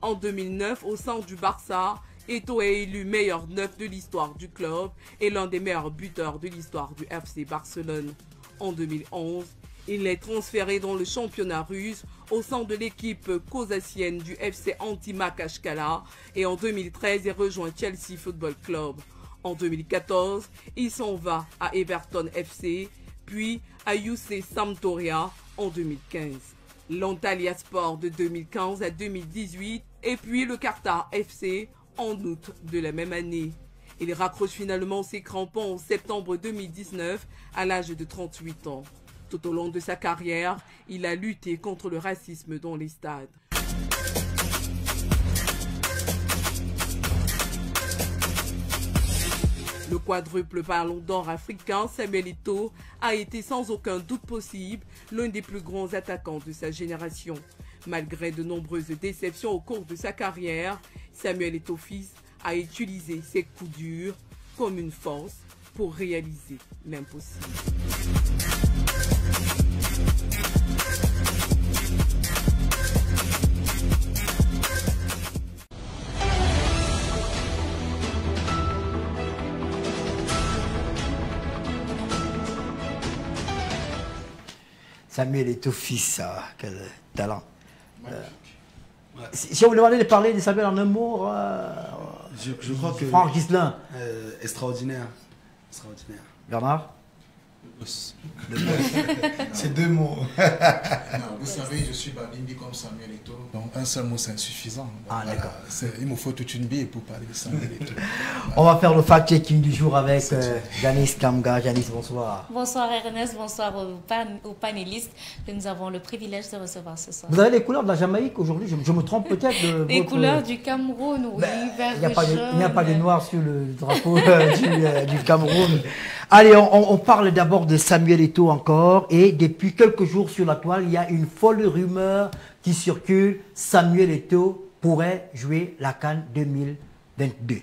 En 2009, au sein du Barça, Eto'o est élu meilleur neuf de l'histoire du club et l'un des meilleurs buteurs de l'histoire du FC Barcelone. En 2011, il est transféré dans le championnat russe au sein de l'équipe caucasienne du FC Antima Kashkala et en 2013, il rejoint Chelsea Football Club. En 2014, il s'en va à Everton FC, puis à UC Sampdoria en 2015. L'Antalya Sport de 2015 à 2018 et puis le Qatar FC en août de la même année. Il raccroche finalement ses crampons en septembre 2019 à l'âge de 38 ans. Tout au long de sa carrière, il a lutté contre le racisme dans les stades. Le quadruple ballon d'or africain, Samuel Eto'o, a été sans aucun doute possible l'un des plus grands attaquants de sa génération. Malgré de nombreuses déceptions au cours de sa carrière, Samuel Eto'o-Fils a utilisé ses coups durs comme une force pour réaliser l'impossible. Samuel Eto'o-Fils, quel talent. Si on vous demandait de parler de Samuel en un mot, je crois que... Franck Gislain. Extraordinaire. Extraordinaire. Bernard. Le boss. C'est deux mots. Non, vous savez, je suis Babimbi comme Samuel Eto'o. Donc un seul mot, c'est insuffisant. Ah, voilà, d'accord. Il me faut toute une bille pour parler de Samuel Eto'o. On va faire le fact-checking du jour avec Janice Kamga. Janice, bonsoir. Bonsoir Ernest, bonsoir aux panélistes que nous avons le privilège de recevoir ce soir. Vous avez les couleurs de la Jamaïque aujourd'hui, je me trompe peut-être. Les couleurs du Cameroun, oui, vert et jaune. Il n'y a pas de noir sur le drapeau du Cameroun. Allez, on parle d'abord de Samuel Eto'o encore. Et depuis quelques jours sur la toile, il y a une folle rumeur qui circule. Samuel Eto'o pourrait jouer la CAN 2022.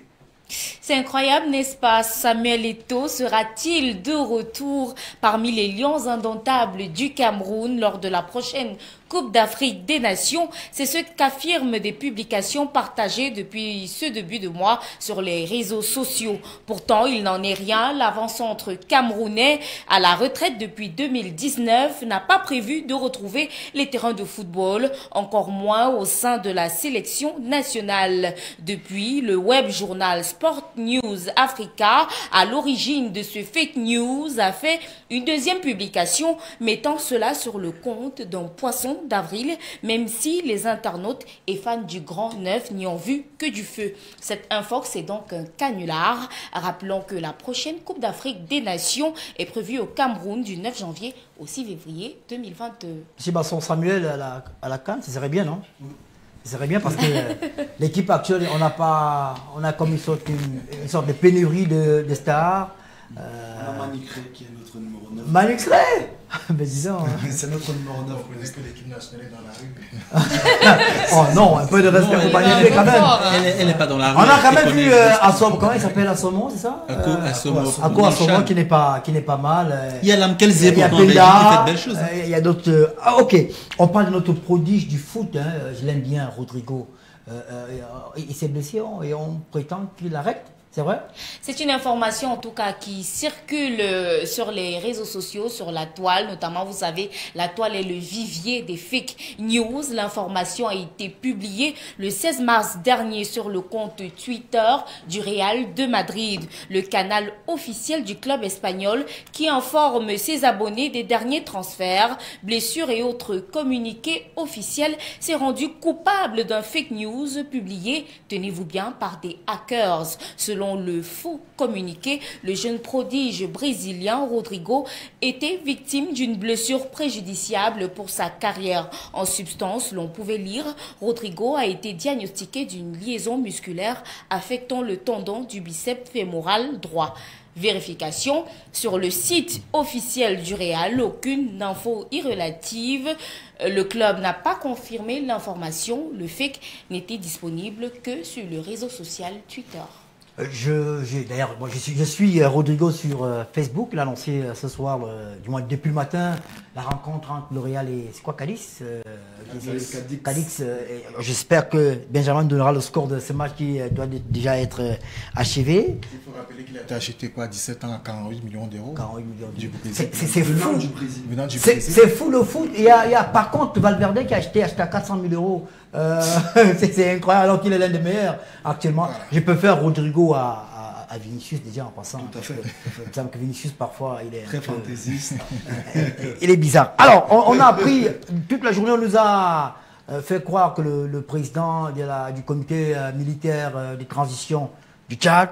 C'est incroyable, n'est-ce pas? Samuel Eto'o sera-t-il de retour parmi les lions indomptables du Cameroun lors de la prochaine Coupe d'Afrique des Nations. C'est ce qu'affirment des publications partagées depuis ce début de mois sur les réseaux sociaux. Pourtant, il n'en est rien. L'avant-centre camerounais, à la retraite depuis 2019, n'a pas prévu de retrouver les terrains de football, encore moins au sein de la sélection nationale. Depuis, le web journal Sport News Africa, à l'origine de ce fake news, a fait une deuxième publication mettant cela sur le compte d'un poisson d'avril, même si les internautes et fans du Grand Neuf n'y ont vu que du feu. Cette infox est donc un canular. Rappelons que la prochaine Coupe d'Afrique des Nations est prévue au Cameroun du 9 janvier au 6 février 2022. Si Basson Samuel à la CAN, ça serait bien, non? Ça serait bien parce que l'équipe actuelle, on a comme une sorte de pénurie de stars. On a Manicré qui est notre numéro 9. Manicré ben disons. C'est notre numéro 9. Vous connaissez que l'équipe nationale est dans la rue. Oh non, un peu de respect pour Manicré quand même. Elle n'est pas dans la rue. On a quand même vu Assomo, comment il s'appelle Assomo, c'est ça? Ako Assomo qui n'est pas mal. Il y a Lamkel Zebo dans Belgique qui fait de belles choses. Il y a d'autres. Ok, on parle de notre prodige du foot, je l'aime bien, Rodrigo. Il s'est blessé et on prétend qu'il arrête. C'est vrai? C'est une information en tout cas qui circule sur les réseaux sociaux, sur la toile notamment. Vous savez, la toile est le vivier des fake news. L'information a été publiée le 16 mars dernier sur le compte Twitter du Real de Madrid, le canal officiel du club espagnol qui informe ses abonnés des derniers transferts, blessures et autres communiqués officiels. S'est rendu coupable d'un fake news publié, tenez-vous bien, par des hackers. Selon le faux communiqué, le jeune prodige brésilien Rodrigo était victime d'une blessure préjudiciable pour sa carrière. En substance, l'on pouvait lire, Rodrigo a été diagnostiqué d'une liaison musculaire affectant le tendon du biceps fémoral droit. Vérification sur le site officiel du Real, aucune info irrelative. Le club n'a pas confirmé l'information. Le fake n'était disponible que sur le réseau social Twitter. D'ailleurs, je suis Rodrigo sur Facebook. Il a lancé ce soir, du moins depuis le matin, la rencontre entre le Real et c'est quoi, Cadix Cadix. J'espère que Benjamin donnera le score de ce match qui doit déjà être achevé. Il faut rappeler qu'il a été acheté quoi, à 17 ans à 48 millions d'euros. 48 millions du Brésil. C'est fou. C'est fou le foot. Il y a par contre Valverde qui a acheté à 400 000 euros. C'est incroyable alors qu'il est l'un des meilleurs actuellement. Voilà. Je peux faire Rodrigo à Vinicius déjà en passant. Tout à fait. Il me semble que Vinicius parfois il est très fantaisiste. Il est bizarre. Alors on a appris toute la journée, on nous a fait croire que le président du comité militaire de transition du Tchad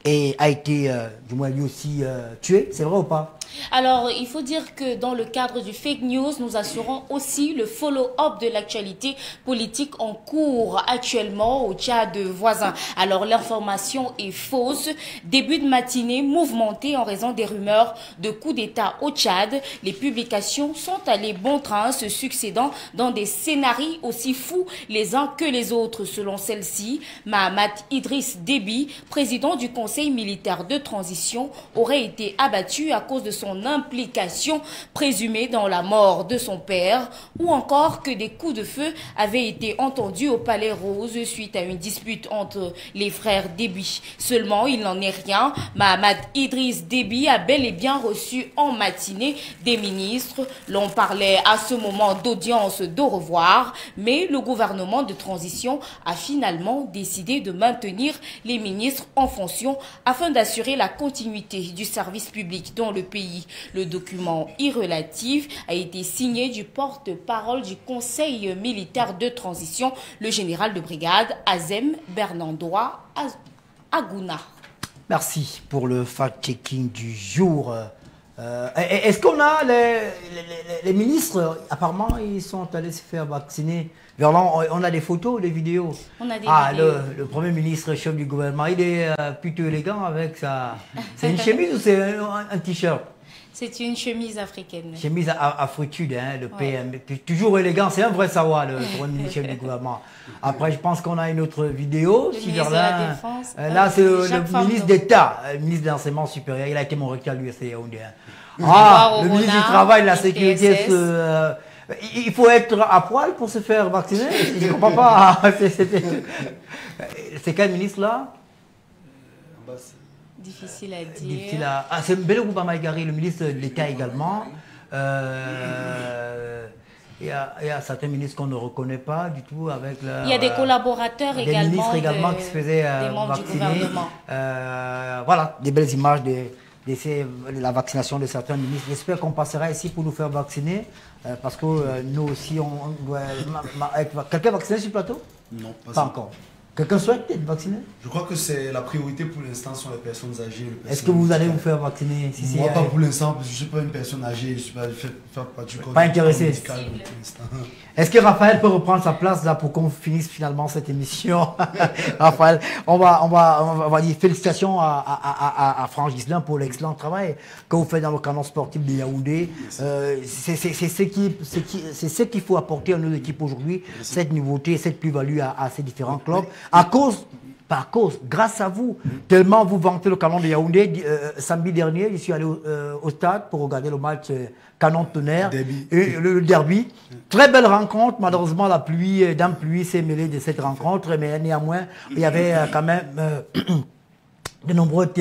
a été du moins lui aussi tué. C'est vrai ou pas? Alors, il faut dire que dans le cadre du fake news, nous assurons aussi le follow-up de l'actualité politique en cours actuellement au Tchad voisin. Alors, l'information est fausse. Début de matinée mouvementé en raison des rumeurs de coup d'État au Tchad. Les publications sont allées bon train, se succédant dans des scénarios aussi fous les uns que les autres. Selon celle-ci, Mahamat Idriss Déby, président du Conseil militaire de transition, aurait été abattu à cause de son implication présumée dans la mort de son père, ou encore que des coups de feu avaient été entendus au Palais Rose suite à une dispute entre les frères Déby. Seulement, il n'en est rien. Mahamat Idriss Déby a bel et bien reçu en matinée des ministres. L'on parlait à ce moment d'audience d'au revoir, mais le gouvernement de transition a finalement décidé de maintenir les ministres en fonction afin d'assurer la continuité du service public dans le pays. Le document irrelatif a été signé du porte-parole du Conseil militaire de transition, le général de brigade Azem Bernandois Agouna. Merci pour le fact-checking du jour. Est-ce qu'on a les ministres, apparemment ils sont allés se faire vacciner. On a des photos, des vidéos. On a des vidéos. Le Premier ministre, chef du gouvernement, il est plutôt élégant avec sa... C'est une chemise ou c'est un t-shirt? C'est une chemise africaine. Chemise afritude, le PM. Toujours élégant, c'est un vrai savoir, le Premier ministre, chef du gouvernement. Après, je pense qu'on a une autre vidéo. Le ministre de la Défense. Là, c'est le ministre d'État, le ministre de l'Enseignement supérieur. Il a été mon recteur à l'USC Yaoundé. Le ministre du Travail, de la Sécurité Il faut être à poil pour se faire vacciner. Je ne comprends pas. C'est quel ministre là? Difficile à dire. C'est Mbele Maïgari, le ministre de l'État également. Il y a certains ministres qu'on ne reconnaît pas du tout avec il y a des collaborateurs des également. Ministres également qui se faisaient vacciner. Voilà, des belles images de la vaccination de certains ministres. J'espère qu'on passera ici pour nous faire vacciner parce que nous aussi, on doit être... Quelqu'un vacciné sur le plateau? Non, pas encore. Quelqu'un souhaite être vacciné? Je crois que c'est la priorité pour l'instant sur les personnes âgées. Est-ce que vous allez vous faire vacciner? Moi, pas pour l'instant, parce que je ne suis pas une personne âgée, je ne suis pas intéressé. Est-ce que Raphaël peut reprendre sa place là pour qu'on finisse finalement cette émission? Raphaël, on va dire félicitations à Franck Ghislain pour l'excellent travail que vous faites dans le canon sportif de Yaoundé. C'est ce qu'il faut apporter à nos équipes aujourd'hui, cette nouveauté, cette plus-value à ces différents clubs. Grâce à vous, tellement vous vantez le canon de Yaoundé. Samedi dernier, je suis allé au stade pour regarder le match Canon Tonnerre, le derby. Très belle rencontre. Malheureusement, la pluie s'est mêlée de cette rencontre, mais néanmoins, il y avait quand même de nombreux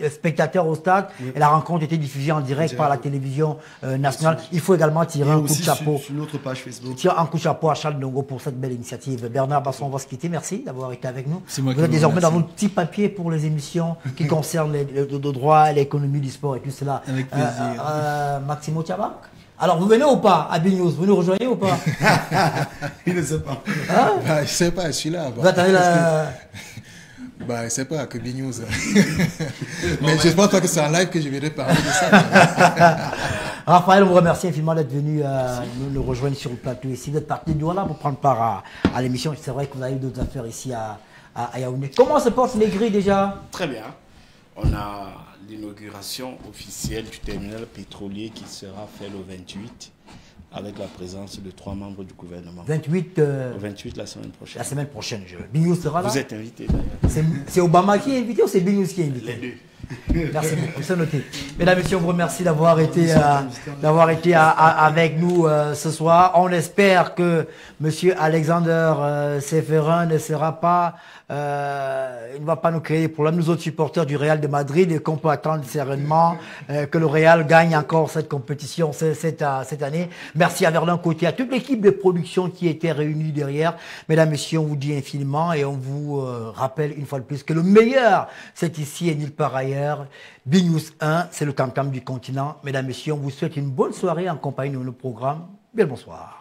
spectateurs au stade et la rencontre était diffusée en direct par la télévision nationale. Il faut également tirer un coup de chapeau. Sur notre page Facebook. Tirer un coup de chapeau à Charles Ndongo pour cette belle initiative. Bernard Basson, on va se quitter. Merci d'avoir été avec nous. Vous êtes désormais dans nos petits papiers pour les émissions qui concernent le droit, l'économie du sport et tout cela. Avec plaisir. Maximo Tchabak. Alors, vous venez ou pas à Big News? Vous nous rejoignez ou pas? Il ne sait pas. Hein? Je ne sais pas, je suis là. Vous attendez la... je ne sais pas, que Big News. Mais je ne pense pas que c'est en live que je vais parler de ça. Raphaël, on vous remercie infiniment d'être venu nous rejoindre sur le plateau ici. Vous êtes parti de Douala pour prendre part à l'émission. C'est vrai que vous avez d'autres affaires ici à Yaoundé. Comment se porte Negri déjà? Très bien. On a l'inauguration officielle du terminal pétrolier qui sera faite le 28 avec la présence de 3 membres du gouvernement. 28 la semaine prochaine. La semaine prochaine, Big News sera là. Vous êtes invité d'ailleurs. C'est Obama qui est invité ou c'est Big News qui est invité? Les deux. Merci beaucoup, c'est noté. Mesdames et messieurs, on vous remercie d'avoir été avec nous ce soir. On espère que M. Alexander Seferin ne sera pas, il ne va pas nous créer des problèmes, nous autres supporters du Real de Madrid, et qu'on peut attendre sereinement que le Real gagne encore cette compétition cette année. Merci à Verlin Côté, à toute l'équipe de production qui était réunie derrière. Mesdames et messieurs, on vous dit infiniment et on vous rappelle une fois de plus que le meilleur, c'est ici et nulle part ailleurs. Big News 1, c'est le Tam-Tam du continent. Mesdames et messieurs, on vous souhaite une bonne soirée en compagnie de nos programmes. Bien le bonsoir.